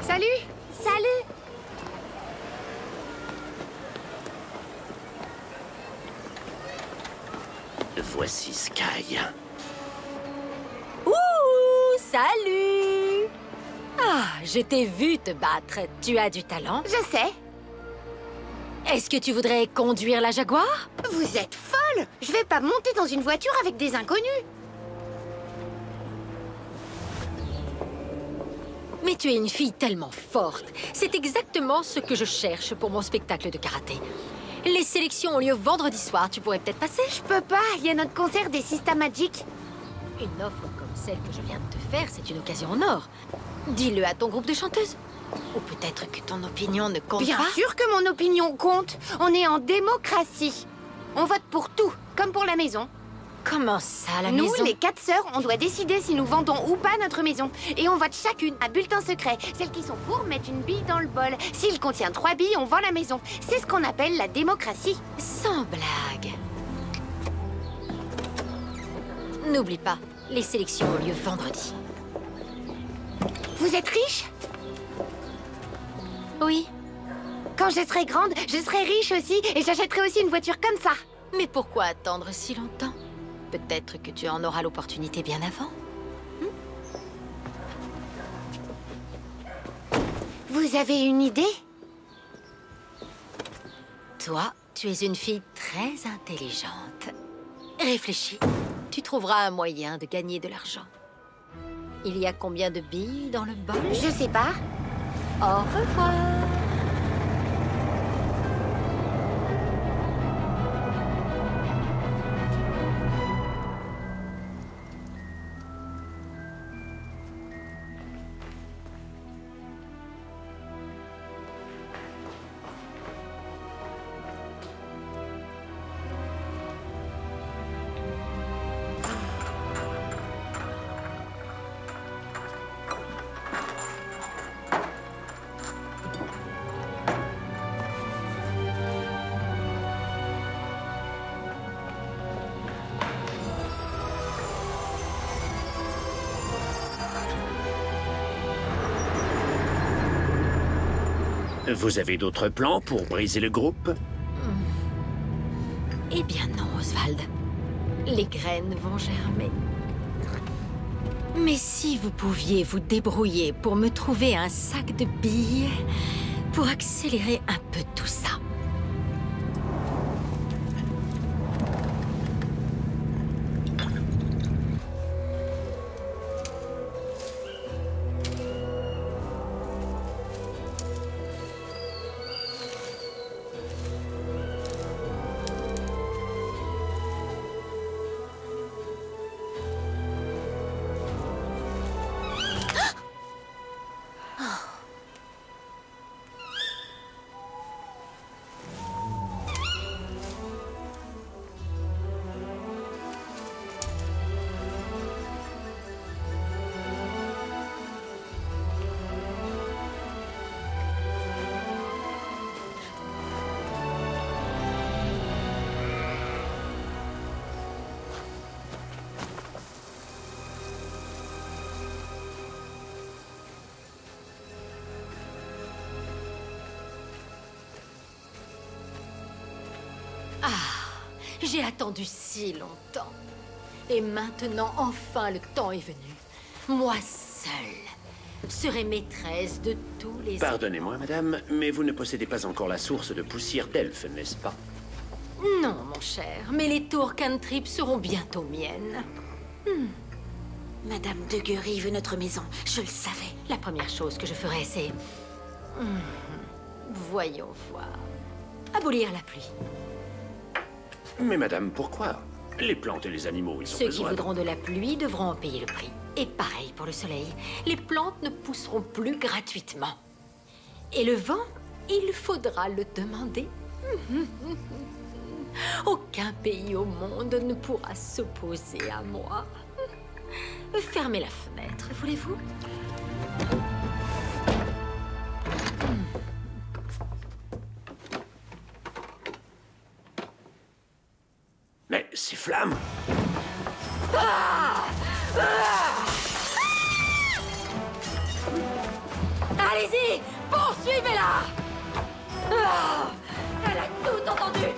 Salut! Salut! Voici Sky. Ouh, salut! Ah, je t'ai vu te battre. Tu as du talent. Je sais. Est-ce que tu voudrais conduire la Jaguar? Vous êtes folle! Je vais pas monter dans une voiture avec des inconnus. Mais tu es une fille tellement forte. C'est exactement ce que je cherche pour mon spectacle de karaté. Les sélections ont lieu vendredi soir. Tu pourrais peut-être passer? Je peux pas, il y a notre concert des Systamagic. Une offre comme celle que je viens de te faire, c'est une occasion en or. Dis-le à ton groupe de chanteuses. Ou peut-être que ton opinion ne compte Bien pas. sûr que mon opinion compte. On est en démocratie. On vote pour tout, comme pour la maison. Comment ça, la Nous, maison? les 4 sœurs, on doit décider si nous vendons ou pas notre maison. Et on vote chacune un bulletin secret. Celles qui sont pour mettent une bille dans le bol. S'il contient 3 billes, on vend la maison. C'est ce qu'on appelle la démocratie. Sans blague. N'oublie pas, les sélections ont lieu vendredi. Vous êtes riche? Oui. Quand je serai grande, je serai riche aussi et j'achèterai aussi une voiture comme ça. Mais pourquoi attendre si longtemps? Peut-être que tu en auras l'opportunité bien avant. Vous avez une idée? Toi, tu es une fille très intelligente. Réfléchis. Tu trouveras un moyen de gagner de l'argent. Il y a combien de billes dans le bol? Je sais pas. Au revoir. Vous avez d'autres plans pour briser le groupe? Eh bien non, Oswald. Les graines vont germer. Mais si vous pouviez vous débrouiller pour me trouver un sac de billes pour accélérer un peu tout ça. J'ai attendu si longtemps. Et maintenant, enfin, le temps est venu. Moi seule serai maîtresse de tous les... Pardonnez-moi, madame, mais vous ne possédez pas encore la source de poussière d'elfe, n'est-ce pas? Non, mon cher, mais les tours Cantrip seront bientôt miennes. Madame de Guery veut notre maison, je le savais. La première chose que je ferai, c'est... Voyons voir. Abolir la pluie. Mais madame, pourquoi? Les plantes et les animaux, ils ont Ceux besoin... qui voudront de la pluie devront en payer le prix. Et pareil pour le soleil. Les plantes ne pousseront plus gratuitement. Et le vent, il faudra le demander. Aucun pays au monde ne pourra s'opposer à moi. Fermez la fenêtre, voulez-vous? Mais ces flammes... Allez-y, poursuivez-la! Elle a tout entendu!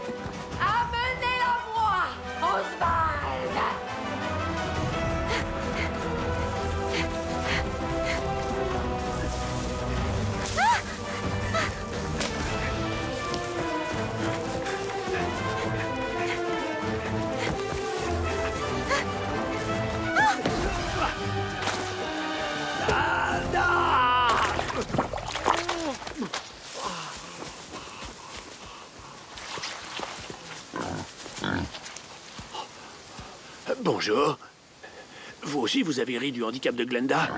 Amenez-la moi, Oswald! Bonjour. Vous aussi, vous avez ri du handicap de Glenda?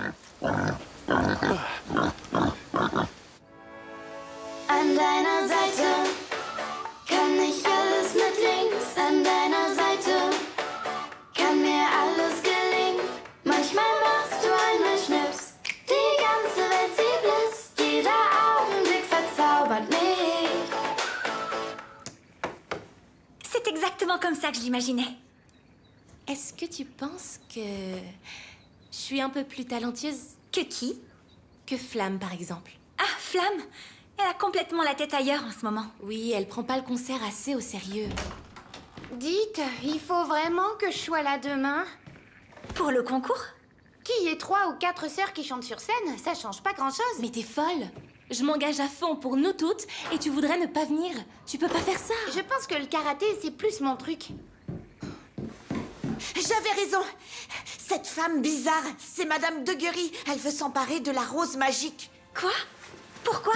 An deiner Seite kann ich alles mit links. An deiner Seite comme ça que je l'imaginais. Est-ce que tu penses que je suis un peu plus talentueuse Que qui? que Flamme, par exemple? Ah, Flamme. Elle a complètement la tête ailleurs en ce moment. Oui, elle prend pas le concert assez au sérieux. Dites, il faut vraiment que je sois là demain? Pour le concours? Qu'il y ait 3 ou 4 sœurs qui chantent sur scène, ça change pas grand-chose. Mais t'es folle! Je m'engage à fond pour nous toutes et tu voudrais ne pas venir. Tu peux pas faire ça. Je pense que le karaté, c'est plus mon truc. J'avais raison. Cette femme bizarre, c'est Madame Deguery. Elle veut s'emparer de la rose magique. Quoi? Pourquoi?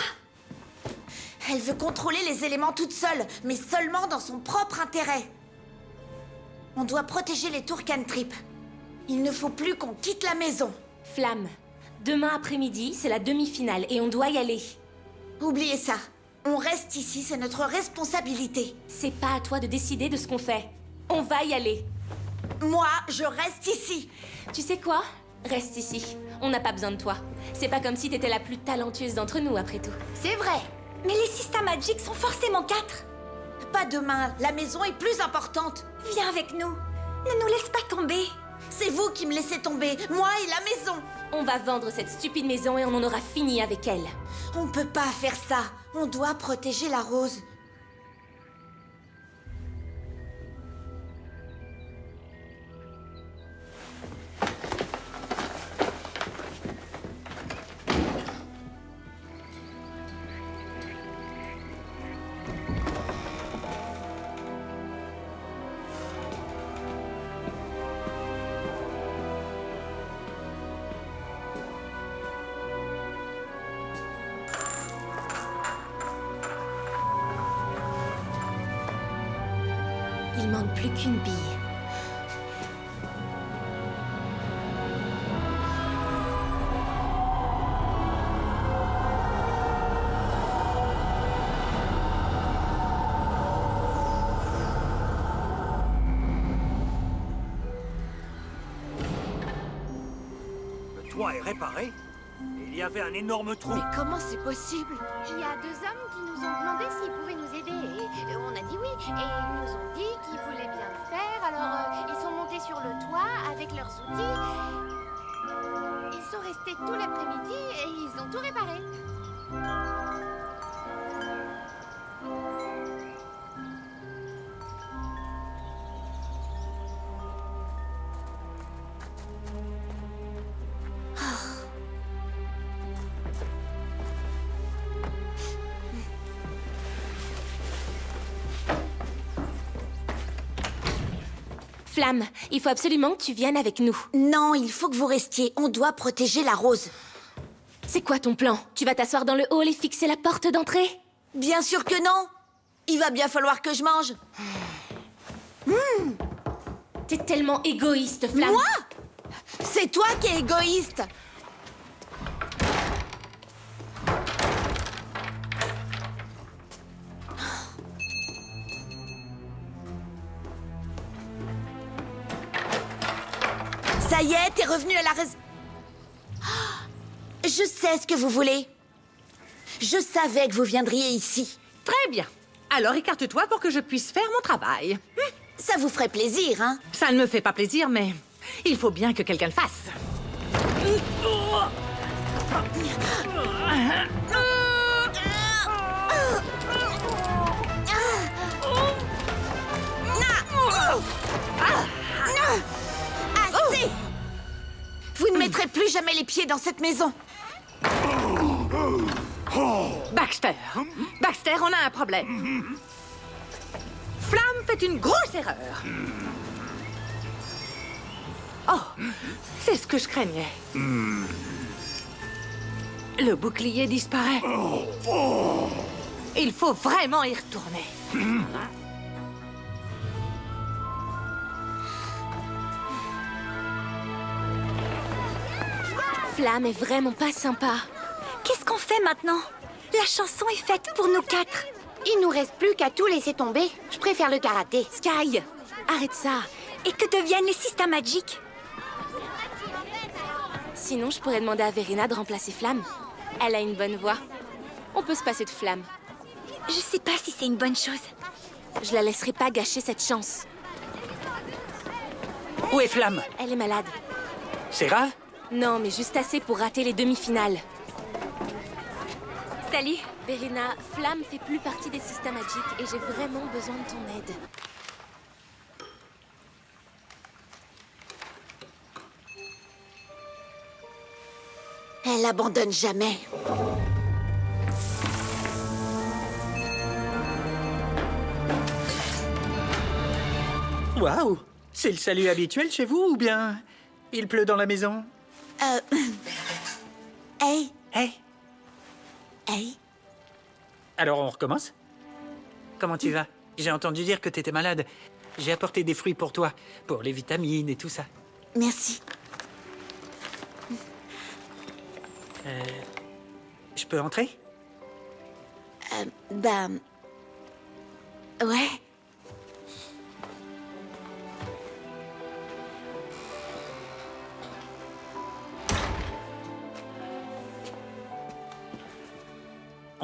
Elle veut contrôler les éléments toute seule, mais seulement dans son propre intérêt. On doit protéger les tours Cantrip. Il ne faut plus qu'on quitte la maison. Flamme, demain après-midi, c'est la demi-finale et on doit y aller. Oubliez ça. On reste ici, c'est notre responsabilité. C'est pas à toi de décider de ce qu'on fait. On va y aller. Moi, je reste ici. Tu sais quoi? Reste ici. On n'a pas besoin de toi. C'est pas comme si t'étais la plus talentueuse d'entre nous, après tout. C'est vrai. Mais les Sista Magic sont forcément 4. Pas demain, la maison est plus importante. Viens avec nous. Ne nous laisse pas tomber. C'est vous qui me laissez tomber, moi et la maison. On va vendre cette stupide maison et on en aura fini avec elle. On peut pas faire ça. On doit protéger la rose. Il manque plus qu'une bille. Le toit est réparé. Il y avait un énorme trou. Mais comment c'est possible? Il y a 2 hommes qui nous ont demandé s'ils pouvaient nous aider. Et on a dit oui. Et ils nous ont dit qu'ils voulaient bien le faire. Alors ils sont montés sur le toit avec leurs outils. Ils sont restés tout l'après-midi et ils ont tout réparé. Flamme, il faut absolument que tu viennes avec nous. Non, il faut que vous restiez. On doit protéger la rose. C'est quoi ton plan? Tu vas t'asseoir dans le hall et fixer la porte d'entrée? Bien sûr que non. Il va bien falloir que je mange. T'es tellement égoïste, Flamme. Moi? C'est toi qui es égoïste. Ça y est, t'es revenu à la raison. Je sais ce que vous voulez. Je savais que vous viendriez ici. Très bien. Alors écarte-toi pour que je puisse faire mon travail. Ça vous ferait plaisir, hein? Ça ne me fait pas plaisir, mais il faut bien que quelqu'un le fasse. Assez! Vous ne mettrez plus jamais les pieds dans cette maison. Baxter, Baxter, on a un problème. Flamme fait une grosse erreur. Oh, c'est ce que je craignais. Le bouclier disparaît. Il faut vraiment y retourner. Flamme est vraiment pas sympa. Qu'est-ce qu'on fait maintenant? La chanson est faite pour nous 4. Il nous reste plus qu'à tout laisser tomber. Je préfère le karaté. Sky, arrête ça. Et que deviennent les Sista Magic? Sinon, je pourrais demander à Verena de remplacer Flamme. Elle a une bonne voix. On peut se passer de Flamme. Je sais pas si c'est une bonne chose. Je la laisserai pas gâcher cette chance. Où est Flamme? Elle est malade. C'est grave? Non, mais juste assez pour rater les demi-finales. Salut. Verena, Flamme fait plus partie des systèmes Magic et j'ai vraiment besoin de ton aide. Elle abandonne jamais. Waouh! C'est le salut habituel chez vous ou bien il pleut dans la maison? Hey, Hey! hey. Alors on recommence? Comment tu vas? J'ai entendu dire que t'étais malade. J'ai apporté des fruits pour toi, pour les vitamines et tout ça. Merci. Je peux entrer? Ouais.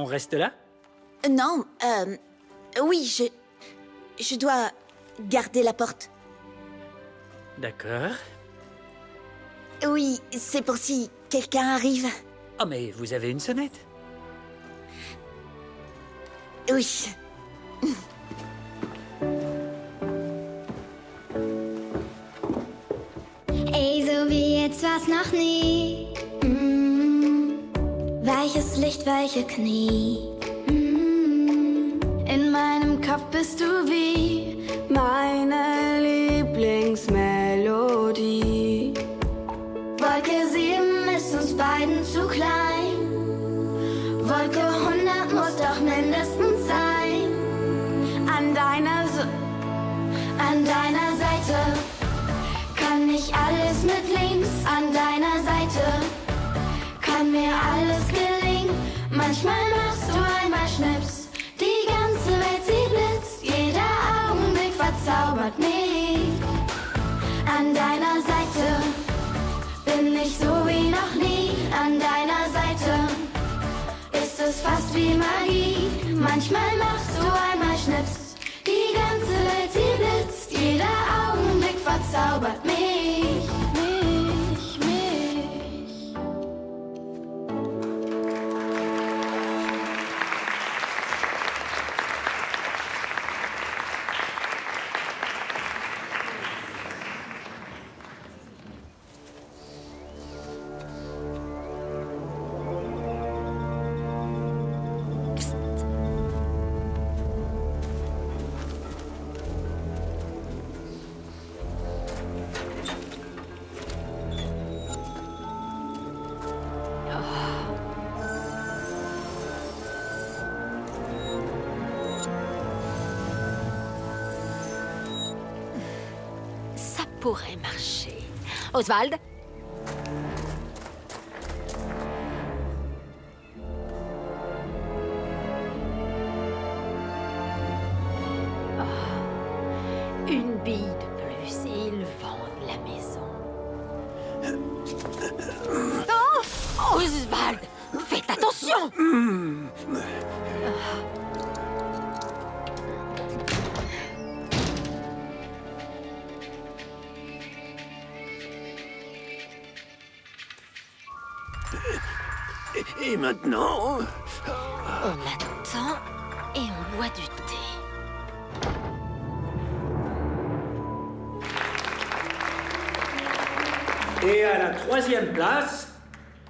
On reste là? Non, oui, je dois garder la porte. D'accord. Oui, c'est pour si quelqu'un arrive. Oh, mais vous avez une sonnette. Oui. Ey, so wie jetzt war's noch nie. Weiches Licht, weiche Knie. In meinem Kopf bist du wie meine Lieblingsmelodie. Wolke 7 ist uns beiden zu klein. Wolke 100 muss doch mindestens sein. An deiner Seite kann ich alles mit links. An deiner Seite kann mir alles gelingen. Manchmal machst du einmal Schnips, die ganze Welt sie blitzt. Jeder Augenblick verzaubert mich. An deiner Seite bin ich so wie noch nie. An deiner Seite ist es fast wie Magie. Manchmal machst du einmal Schnips, die ganze Welt sie blitzt. Jeder Augenblick verzaubert mich. Ça pourrait marcher. Oswald? Oh, une bille de plus et ils vendent la maison. Oh! Oswald! Faites attention! Et maintenant? On attend et on boit du thé. Et à la 3e place,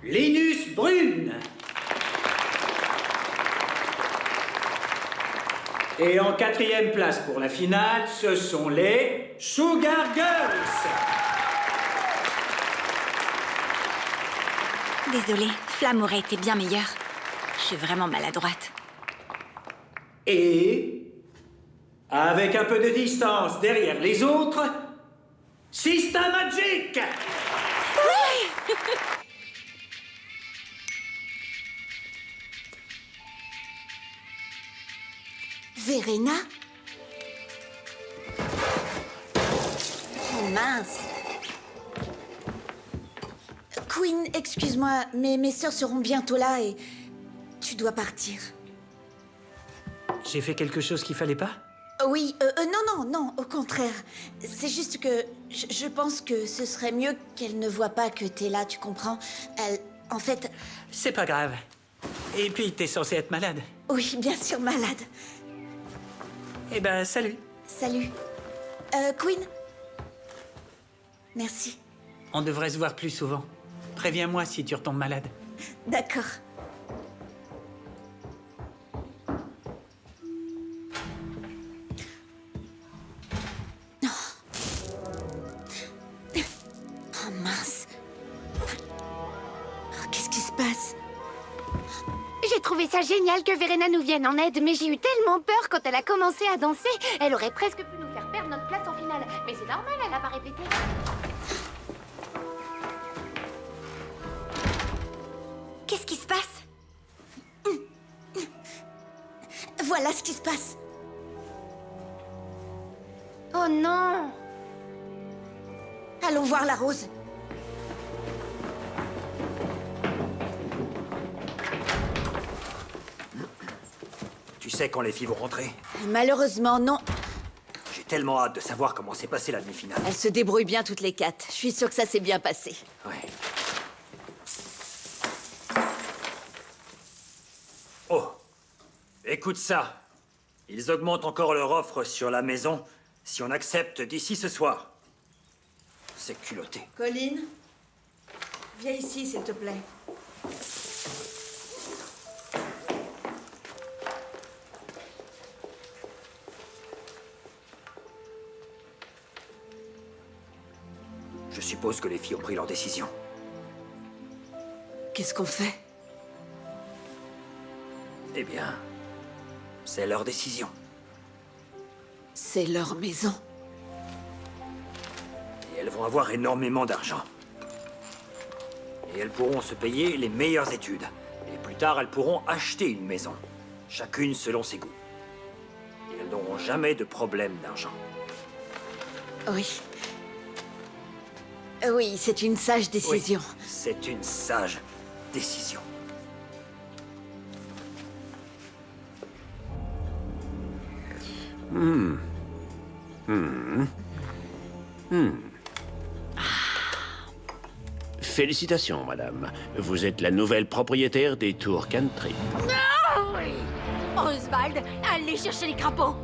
Linus Brune. Et en 4e place pour la finale, ce sont les Sugar Girls. Désolée, Flamme aurait été bien meilleure. Je suis vraiment maladroite. Et, avec un peu de distance derrière les autres, Système Magic. Oui. Verena? Oh mince. Queen, excuse-moi, mais mes sœurs seront bientôt là et tu dois partir. J'ai fait quelque chose qu'il fallait pas? Oui, non, au contraire. C'est juste que je pense que ce serait mieux qu'elle ne voit pas que t'es là, tu comprends? En fait... C'est pas grave. Et puis, t'es censé être malade. Oui, bien sûr, malade. Eh ben, salut. Salut. Queen? Merci. On devrait se voir plus souvent. Préviens-moi si tu retombes malade. D'accord. Oh mince. Qu'est-ce qui se passe? J'ai trouvé ça génial que Verena nous vienne en aide, mais j'ai eu tellement peur quand elle a commencé à danser. Elle aurait presque pu nous faire perdre notre place en finale. Mais c'est normal, elle n'a pas répété. Qu'est-ce qui se passe? Voilà ce qui se passe. Oh non! Allons voir la rose. Tu sais quand les filles vont rentrer? Malheureusement, non. J'ai tellement hâte de savoir comment s'est passée la demi-finale. Elles se débrouillent bien toutes les quatre. Je suis sûre que ça s'est bien passé. Ouais. Oh! Écoute ça. Ils augmentent encore leur offre sur la maison si on accepte d'ici ce soir. C'est culotté. Colline, viens ici, s'il te plaît. Je suppose que les filles ont pris leur décision. Qu'est-ce qu'on fait? Eh bien, c'est leur décision. C'est leur maison. Et elles vont avoir énormément d'argent. Et elles pourront se payer les meilleures études. Et plus tard, elles pourront acheter une maison. Chacune selon ses goûts. Et elles n'auront jamais de problème d'argent. Oui. Oui, c'est une sage décision. Oui, c'est une sage décision. Félicitations, madame. Vous êtes la nouvelle propriétaire des Tours Country. Oswald, allez chercher les crapauds.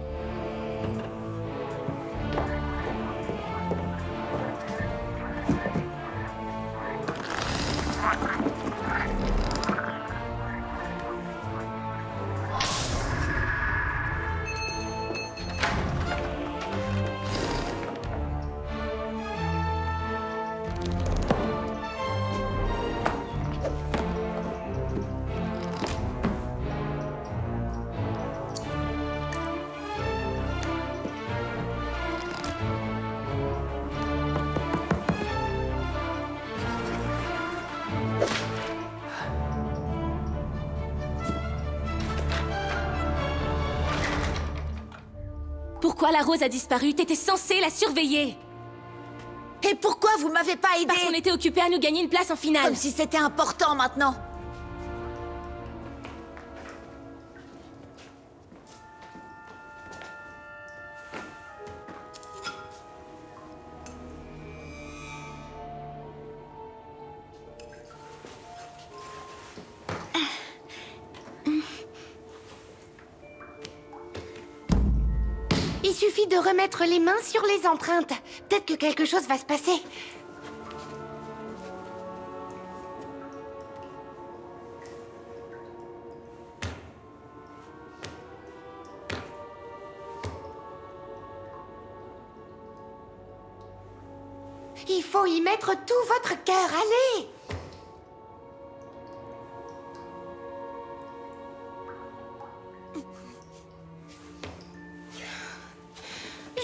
Pourquoi la rose a disparu? T'étais censé la surveiller. Et pourquoi vous m'avez pas aidé? Parce qu'on était occupés à nous gagner une place en finale. Comme si c'était important maintenant. Il suffit de remettre les mains sur les empreintes. Peut-être que quelque chose va se passer. Il faut y mettre tout votre cœur, allez!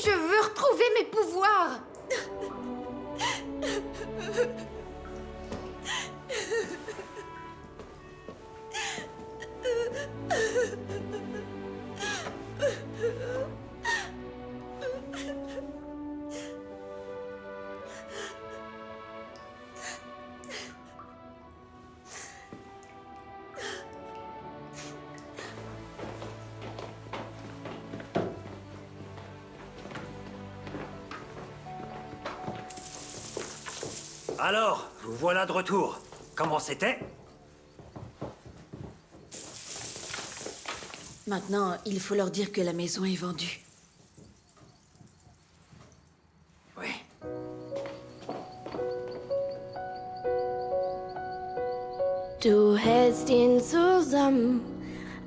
Je veux retrouver mes pouvoirs! Alors, vous voilà de retour. Comment c'était? Maintenant, il faut leur dire que la maison est vendue. Oui. Du hältst ihn zusammen,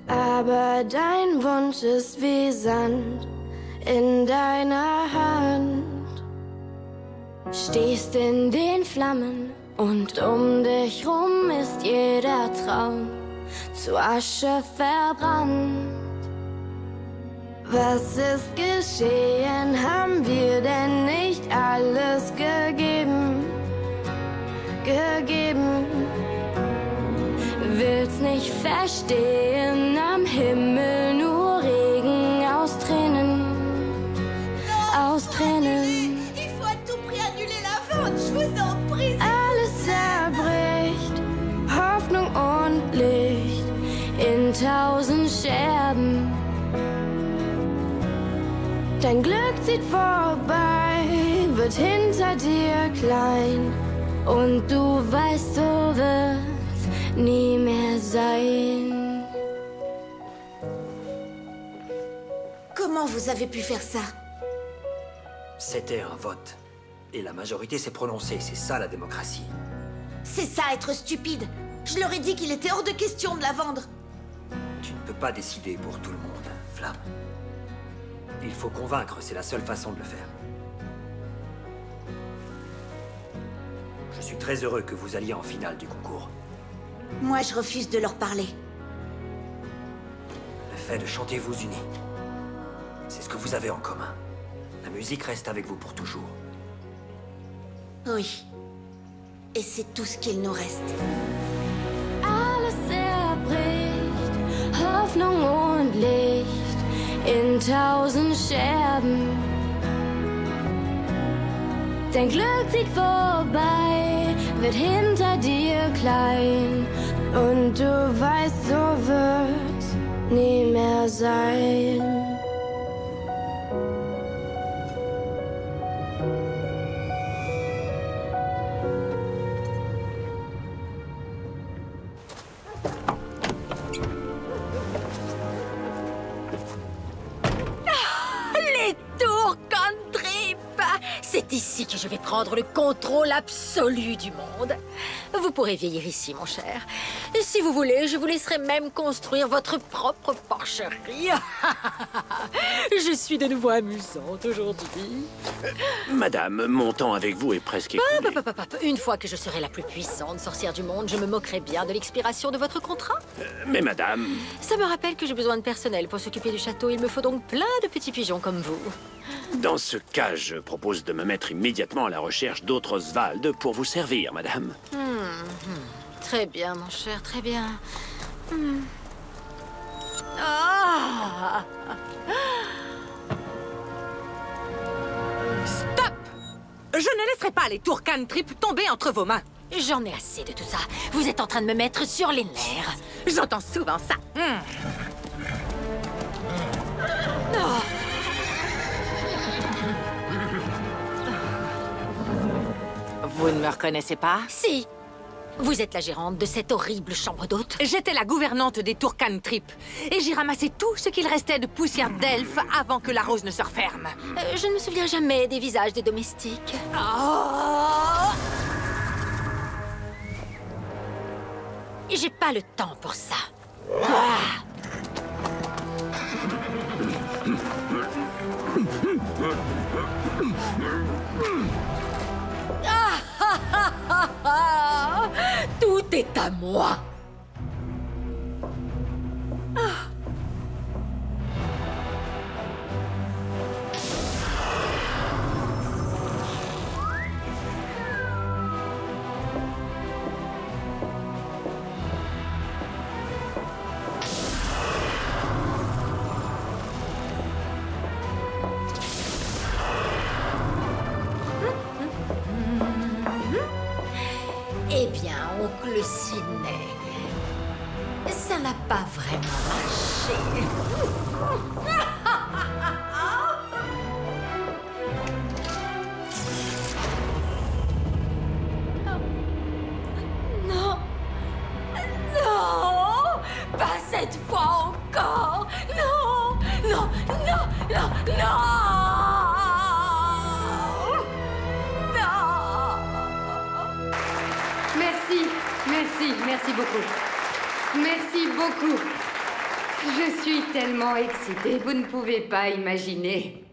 aber dein Wunsch ist wie Sand in deiner Hand. Stehst in den Flammen und um dich rum ist jeder Traum zu Asche verbrannt. Was ist geschehen? Haben wir denn nicht alles gegeben? Will's nicht verstehen, am Himmel nur Regen aus Tränen, aus Tränen. Il faut à tout prix annuler la vente, je vous en prie. Alles zerbricht, Hoffnung und Licht in 1000 Scherben. Dein Glück zieht vorbei, wird hinter dir klein und du weißt, so wird's nie mehr sein. Comment vous avez pu faire ça? C'était un vote. Et la majorité s'est prononcée, c'est ça la démocratie. C'est ça, être stupide. Je leur ai dit qu'il était hors de question de la vendre. Tu ne peux pas décider pour tout le monde, Flamme. Il faut convaincre, c'est la seule façon de le faire. Je suis très heureux que vous alliez en finale du concours. Moi, je refuse de leur parler. Le fait de chanter vous unit. C'est ce que vous avez en commun. La musique reste avec vous pour toujours. Oui. Et c'est tout ce qu'il nous reste. Alles zerbricht, Hoffnung und Licht in 1000 Scherben. Dein Glück zieht vorbei, wird hinter dir klein und du weißt, so wird's nie mehr sein. C'est ici que je vais prendre le contrôle absolu du monde. Vous pourrez vieillir ici, mon cher. Et si vous voulez, je vous laisserai même construire votre propre porcherie. Je suis de nouveau amusante aujourd'hui. Madame, mon temps avec vous est presque écoulé. Une fois que je serai la plus puissante sorcière du monde, je me moquerai bien de l'expiration de votre contrat. Mais madame... Ça me rappelle que j'ai besoin de personnel pour s'occuper du château. Il me faut donc plein de petits pigeons comme vous. Dans ce cas, je propose de me mettre immédiatement à la recherche d'autres Oswald pour vous servir, madame. Très bien, mon cher, très bien. Ah! Stop! Je ne laisserai pas les tours Cantrip tomber entre vos mains. J'en ai assez de tout ça. Vous êtes en train de me mettre sur les nerfs. J'entends souvent ça. Vous ne me reconnaissez pas? Si. Vous êtes la gérante de cette horrible chambre d'hôte? J'étais la gouvernante des tours Cantrip. Et j'ai ramassé tout ce qu'il restait de poussière d'elfe avant que la rose ne se referme. Je ne me souviens jamais des visages des domestiques. J'ai pas le temps pour ça. Tout est à moi. Eh bien, oncle Sidney, ça n'a pas vraiment marché. Merci beaucoup. Merci beaucoup. Je suis tellement excitée, vous ne pouvez pas imaginer.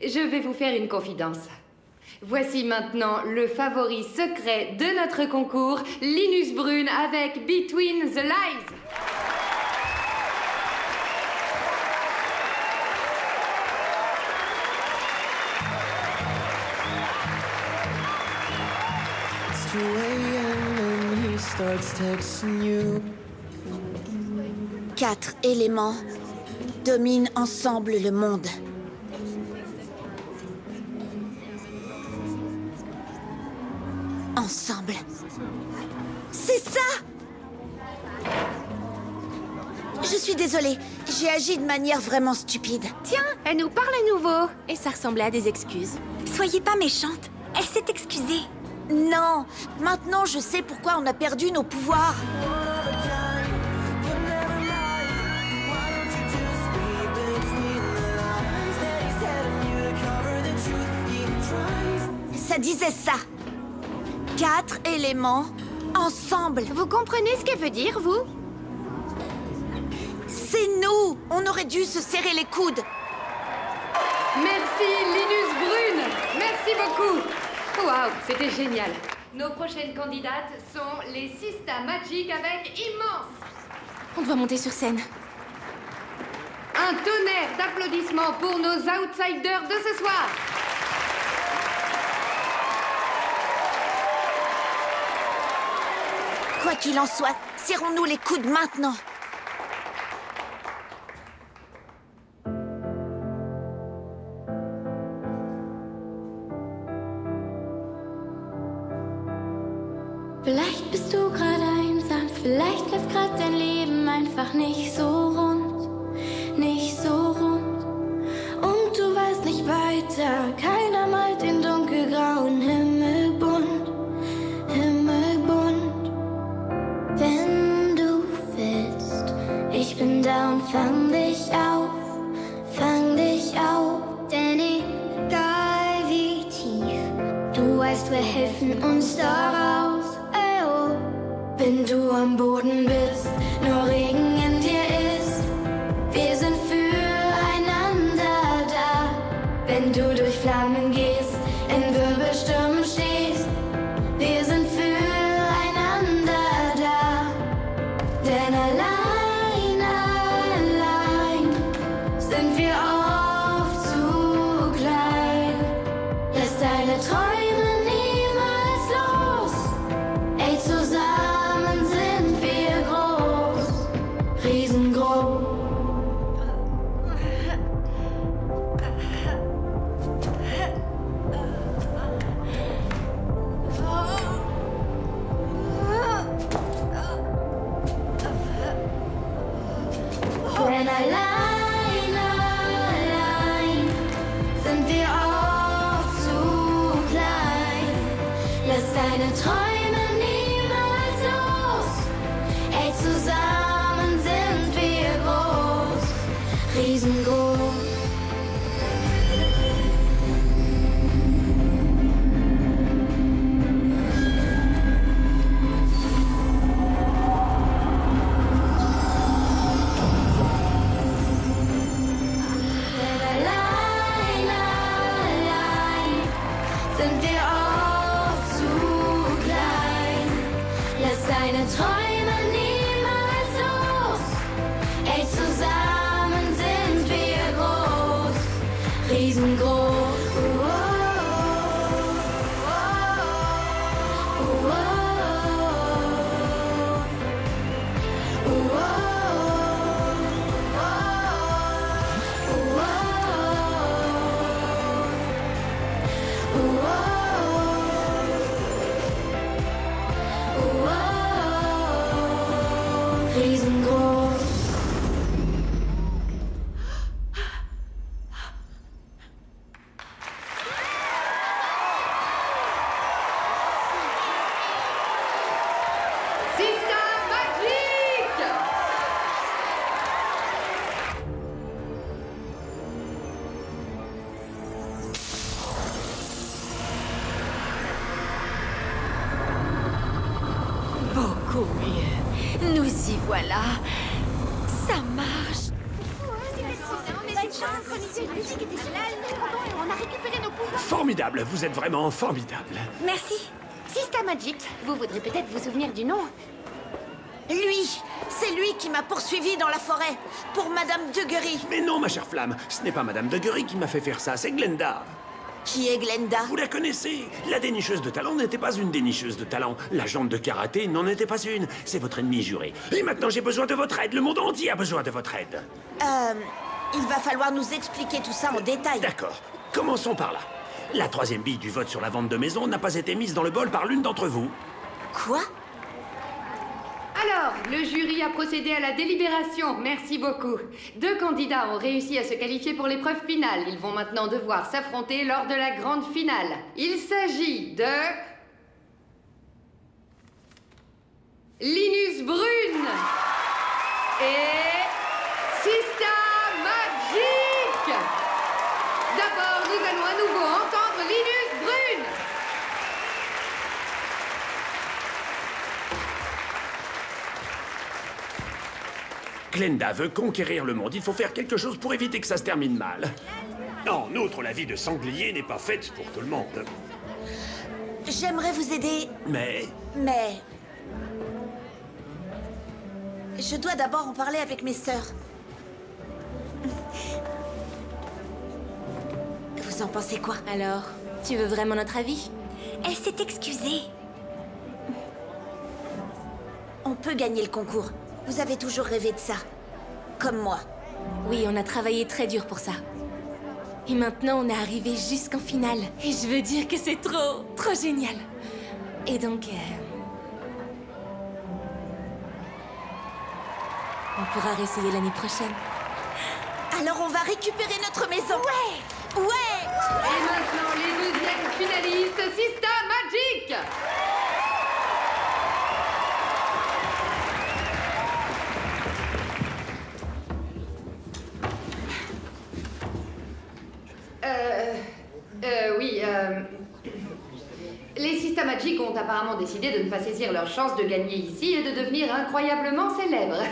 Je vais vous faire une confidence. Voici maintenant le favori secret de notre concours, Linus Brune avec Between the Lies. Quatre éléments dominent ensemble le monde. Ensemble. C'est ça! Je suis désolée, j'ai agi de manière vraiment stupide. Tiens, elle nous parle à nouveau. Et ça ressemblait à des excuses. Soyez pas méchante. Elle s'est excusée. Non, maintenant je sais pourquoi on a perdu nos pouvoirs. Ça disait ça. 4 éléments ensemble. Vous comprenez ce qu'elle veut dire, vous? C'est nous. On aurait dû se serrer les coudes. Merci Linus Brune. Merci beaucoup. Waouh, c'était génial. Nos prochaines candidates sont les Sista Magic avec Immense. On doit monter sur scène. Un tonnerre d'applaudissements pour nos outsiders de ce soir. Quoi qu'il en soit, serrons-nous les coudes maintenant. Vielleicht bist du gerade einsam, vielleicht läuft gerade dein Leben einfach nicht so rund, nicht so rund. Und du weißt nicht weiter, keiner malt den dunkelgrauen Himmel bunt, himmelbunt. Wenn du willst, ich bin da und fang dich auf, denn egal wie tief, du weißt, wir helfen uns daraus. Wenn du am Boden bist, nur Regen in dir ist, wir sind füreinander da. Wenn du durch Flammen gehst, in Wirbelstürmen stehst, wir sind füreinander da. Denn allein sind wir oft zu klein. Lass deine Träume niemals los, ey, zusammen sind wir groß, riesengroß. Denn allein sind wir oft zu klein. Lass deine Träume niemals los. Ey, zusammen sind wir groß, riesengroß. Denn allein sind wir oft zu klein. Lass deine Träume niemals los. Ey, zusammen sind wir groß, riesengroß. Riesengroß. beaucoup mieux. Nous y voilà. Ça marche. On a récupéré nos pouvoirs. Formidable, vous êtes vraiment formidable. Merci. Sista Magic, vous voudrez peut-être vous souvenir du nom? Lui, c'est lui qui m'a poursuivi dans la forêt pour Madame Duguery. Mais non, ma chère Flamme, ce n'est pas Madame Duguery qui m'a fait faire ça, c'est Glenda. Qui est Glenda? Vous la connaissez. La dénicheuse de talent n'était pas une dénicheuse de talent. L'agente de karaté n'en était pas une. C'est votre ennemi juré. Et maintenant, j'ai besoin de votre aide. Le monde entier a besoin de votre aide. Il va falloir nous expliquer tout ça en détail. D'accord. Commençons par là. La troisième bille du vote sur la vente de maison n'a pas été mise dans le bol par l'une d'entre vous. Quoi? Alors, le jury a procédé à la délibération. Merci beaucoup. 2 candidats ont réussi à se qualifier pour l'épreuve finale. Ils vont maintenant devoir s'affronter lors de la grande finale. Il s'agit de... Linus Brune et Sista Magic. D'abord, nous allons à nouveau entendre Linus Brune. Glenda veut conquérir le monde. Il faut faire quelque chose pour éviter que ça se termine mal. En outre, la vie de sanglier n'est pas faite pour tout le monde. J'aimerais vous aider, Mais... je dois d'abord en parler avec mes sœurs. Vous en pensez quoi? Alors, tu veux vraiment notre avis? Elle s'est excusée. On peut gagner le concours. Vous avez toujours rêvé de ça. Comme moi. Oui, on a travaillé très dur pour ça. Et maintenant, on est arrivé jusqu'en finale. Et je veux dire que c'est trop génial. Et donc, on pourra réessayer l'année prochaine. Alors on va récupérer notre maison. Ouais. Et maintenant, les deuxièmes finalistes, Sista Magic. Les Sista Magic ont apparemment décidé de ne pas saisir leur chance de gagner ici et de devenir incroyablement célèbres.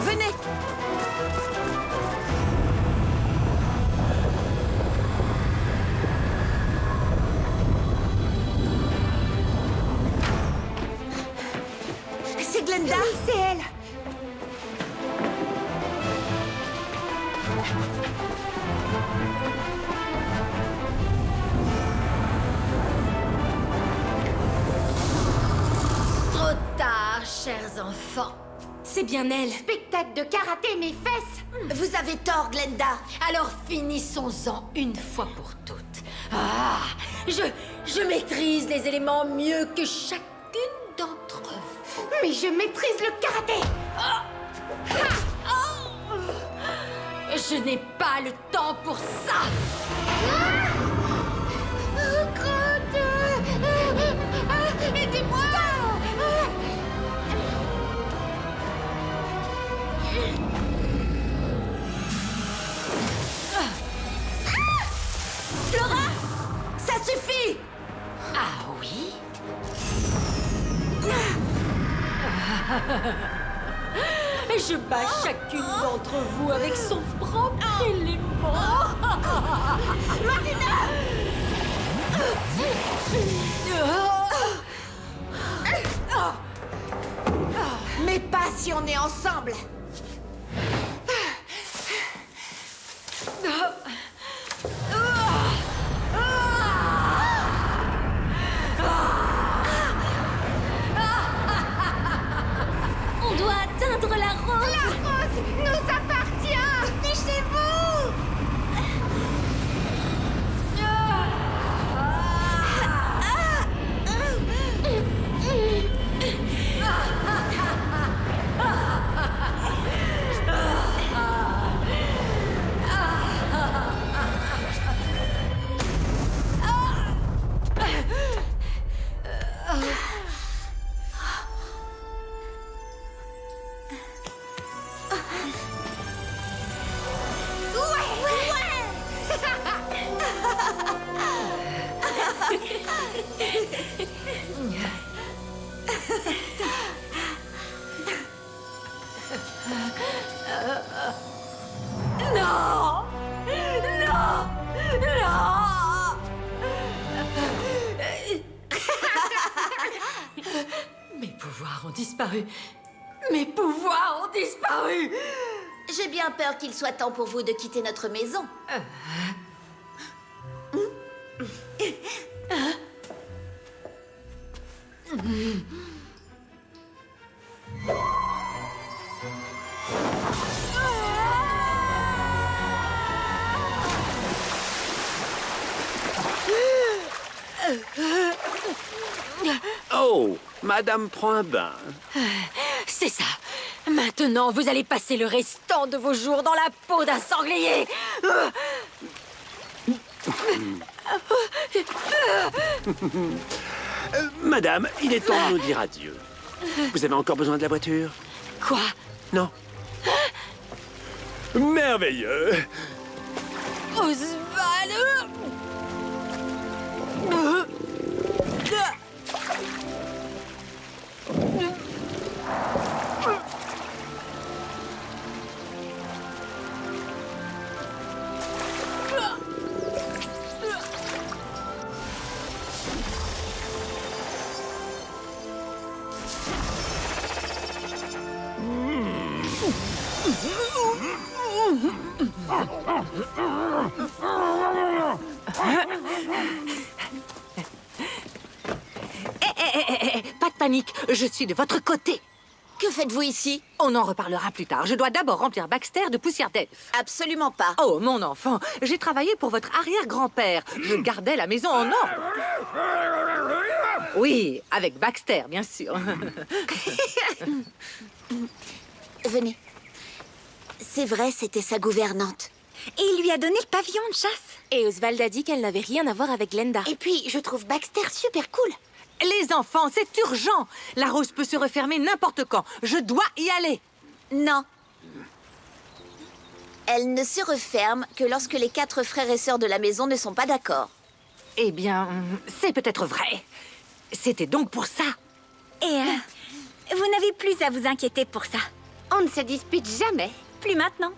Venez. C'est Glenda. Oui, c'est elle. Trop tard, chers enfants. C'est bien elle. Spectacle de karaté, mes fesses. Vous avez tort, Glenda. Alors finissons-en une fois pour toutes. Ah, je maîtrise les éléments mieux que chacune d'entre vous. Mais je maîtrise le karaté. Je n'ai pas le temps pour ça. Crotte. Aidez-moi. Flora, ça suffit. Ah oui? Je bats chacune d'entre vous avec son propre élément. Mais pas si on est ensemble. On doit atteindre la rose. La rose nous appartient. Dépêchez-vous. disparu. Mes pouvoirs ont disparu. J'ai bien peur qu'il soit temps pour vous de quitter notre maison. Oh, madame prend un bain. C'est ça. Maintenant, vous allez passer le restant de vos jours dans la peau d'un sanglier. Madame, il est temps de nous dire adieu. Vous avez encore besoin de la voiture? Quoi? Non. Merveilleux. Oswald! Pas de panique, je suis de votre côté. Que faites-vous ici? On en reparlera plus tard. Je dois d'abord remplir Baxter de poussière d'elfe. Absolument pas. Oh, mon enfant, j'ai travaillé pour votre arrière-grand-père. Je gardais la maison en ordre. Oui, avec Baxter, bien sûr. Venez. C'est vrai, c'était sa gouvernante. Et il lui a donné le pavillon de chasse. Et Oswald a dit qu'elle n'avait rien à voir avec Glenda. Et puis, je trouve Baxter super cool. Les enfants, c'est urgent. La rose peut se refermer n'importe quand. Je dois y aller. Non. Elle ne se referme que lorsque les 4 frères et sœurs de la maison ne sont pas d'accord. Eh bien, c'est peut-être vrai. C'était donc pour ça. Et vous n'avez plus à vous inquiéter pour ça. On ne se dispute jamais. Plus maintenant.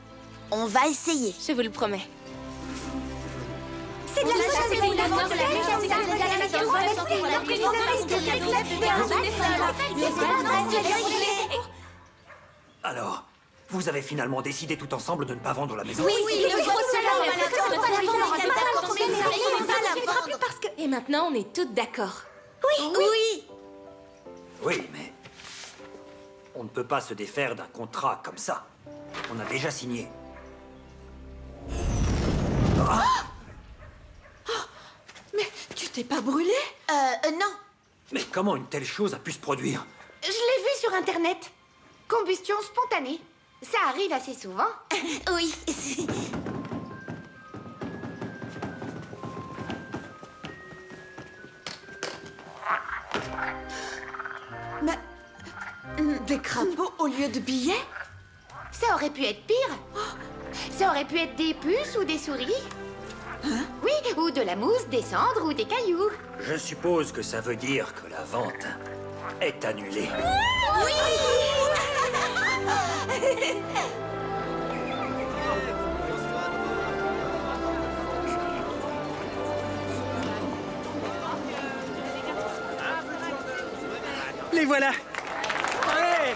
On va essayer. Je vous le promets. C'est de la Alors, vous avez finalement décidé tout ensemble de ne pas vendre la maison? Oui, Et maintenant, on est toutes d'accord. Oui. Oui, mais... on ne peut pas se défaire d'un contrat comme ça. On a déjà signé. Mais tu t'es pas brûlé? Non. Mais comment une telle chose a pu se produire? Je l'ai vu sur Internet. Combustion spontanée. Ça arrive assez souvent. Oui. Mais... des crapauds au lieu de billets? Ça aurait pu être pire. Ça aurait pu être des puces ou des souris. Hein? Oui, ou de la mousse, des cendres ou des cailloux. Je suppose que ça veut dire que la vente est annulée. Oui. Les voilà. Ouais.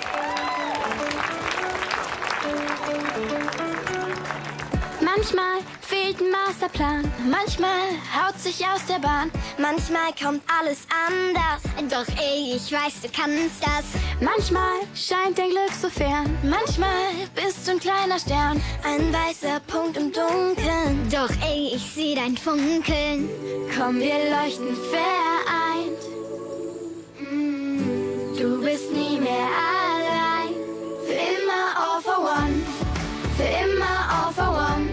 Manchmal fehlt ein Masterplan, manchmal haut sich aus der Bahn, manchmal kommt alles anders. Doch ey, ich weiß, du kannst das. Manchmal scheint dein Glück so fern, manchmal bist du ein kleiner Stern, ein weißer Punkt im Dunkeln. Doch ey, ich seh dein Funkeln. Komm, wir leuchten vereint. Du bist nie mehr allein. Für immer all for one. Für immer all for one.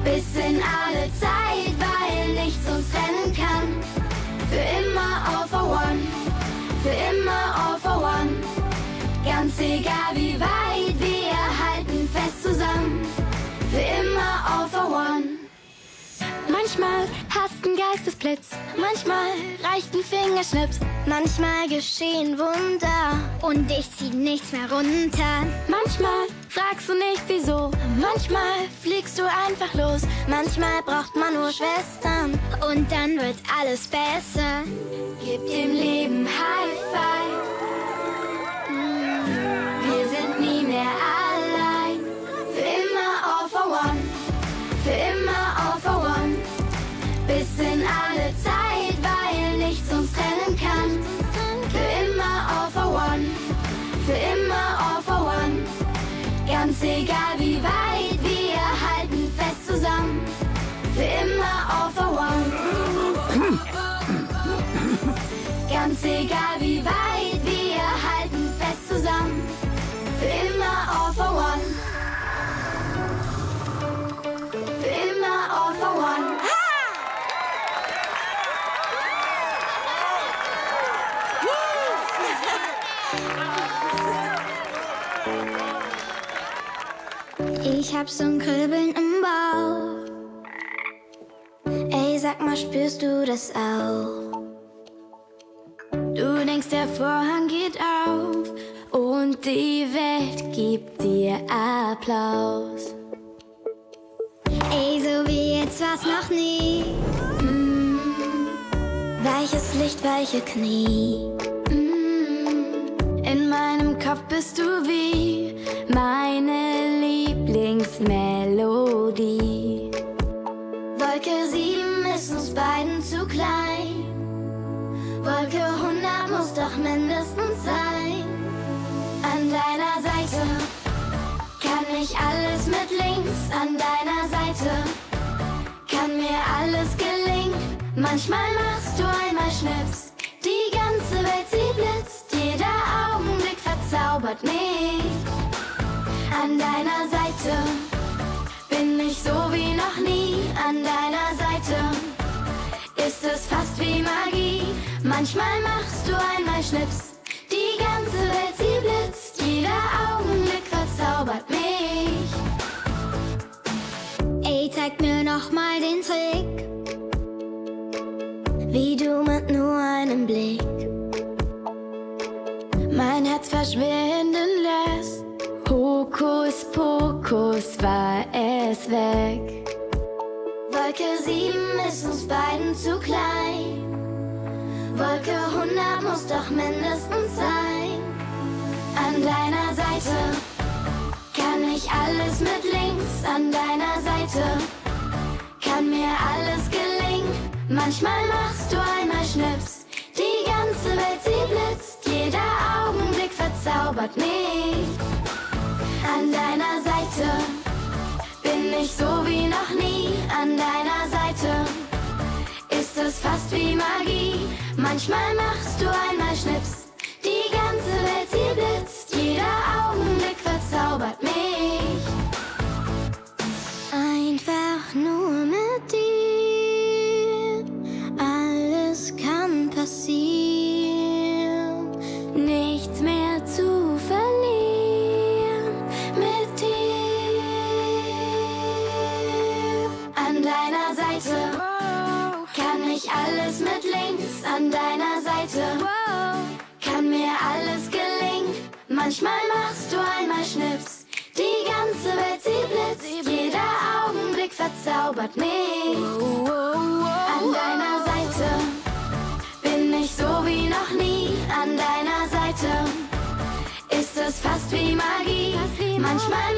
Bis in alle Zeit, weil nichts uns trennen kann. Für immer all for one. Für immer all for one. Ganz egal wie weit, wir halten fest zusammen. Für immer all for one. Manchmal hast ein Geistesblitz, manchmal reicht ein Fingerschnips, manchmal geschehen Wunder und dich zieht nichts mehr runter. Manchmal fragst du nicht wieso, manchmal fliegst du einfach los, manchmal braucht man nur Schwestern und dann wird alles besser. Gib dem Leben High Five. mehr allein. Für immer all for one, für immer all for one. Bis in alle Zeit, weil nichts uns trennen kann. Für immer all for one, für immer all for one. Ganz egal wie weit, wir halten fest zusammen. Für immer all for one. Ganz egal wie weit, wir halten fest zusammen. Für immer all for one. Für immer all for one. Ich hab so'n Kribbeln im Bauch. Ey, sag mal, spürst du das auch? Du denkst, der Vorhang geht auf und die Welt gibt dir Applaus. Ey, so wie jetzt war's noch nie. Weiches Licht, weiche Knie. In meinem Kopf bist du wie meine Lieblingsmelodie. Wolke 7 ist uns beiden zu klein. Wolke 100 muss doch mindestens sein. An deiner Seite kann ich alles mit links. An deiner Seite kann mir alles gelingen. Manchmal machst du einmal Schnips, die ganze Welt sie blitzt. Jeder Augenblick verzaubert mich. An deiner Seite bin ich so wie noch nie. An deiner Seite ist es fast wie Magie. Manchmal machst du einmal Schnips, die ganze Welt sie blitzt. Jeder Augenblick verzaubert mich. Ey, zeig mir noch mal den Trick, wie du mit nur einem Blick mein Herz verschwinden lässt. Hokus Pokus war es weg. Wolke 7 ist uns beiden zu klein. Wolke 100 muss doch mindestens sein. An deiner Seite kann ich alles mit links. An deiner Seite kann mir alles gelingen. Manchmal machst du einmal Schnips, die ganze Welt sie blitzt. Jeder Augenblick verzaubert mich. An deiner Seite bin ich so wie noch nie. An deiner Seite ist es fast wie Magie. Manchmal machst du einmal Schnips, die ganze Welt sie blitzt. Jeder Augenblick verzaubert mich. Einfach nur mit dir, alles kann passieren, nichts mehr zu verlieren mit dir. An deiner Seite kann ich alles mit links. An deiner Seite kann mir alles gelingen. Manchmal machst du einmal Schnips, die ganze Welt sie blitzt. Jeder Augenblick verzaubert mich. An deiner Seite bin ich so wie noch nie. An deiner Seite ist es fast wie Magie. Manchmal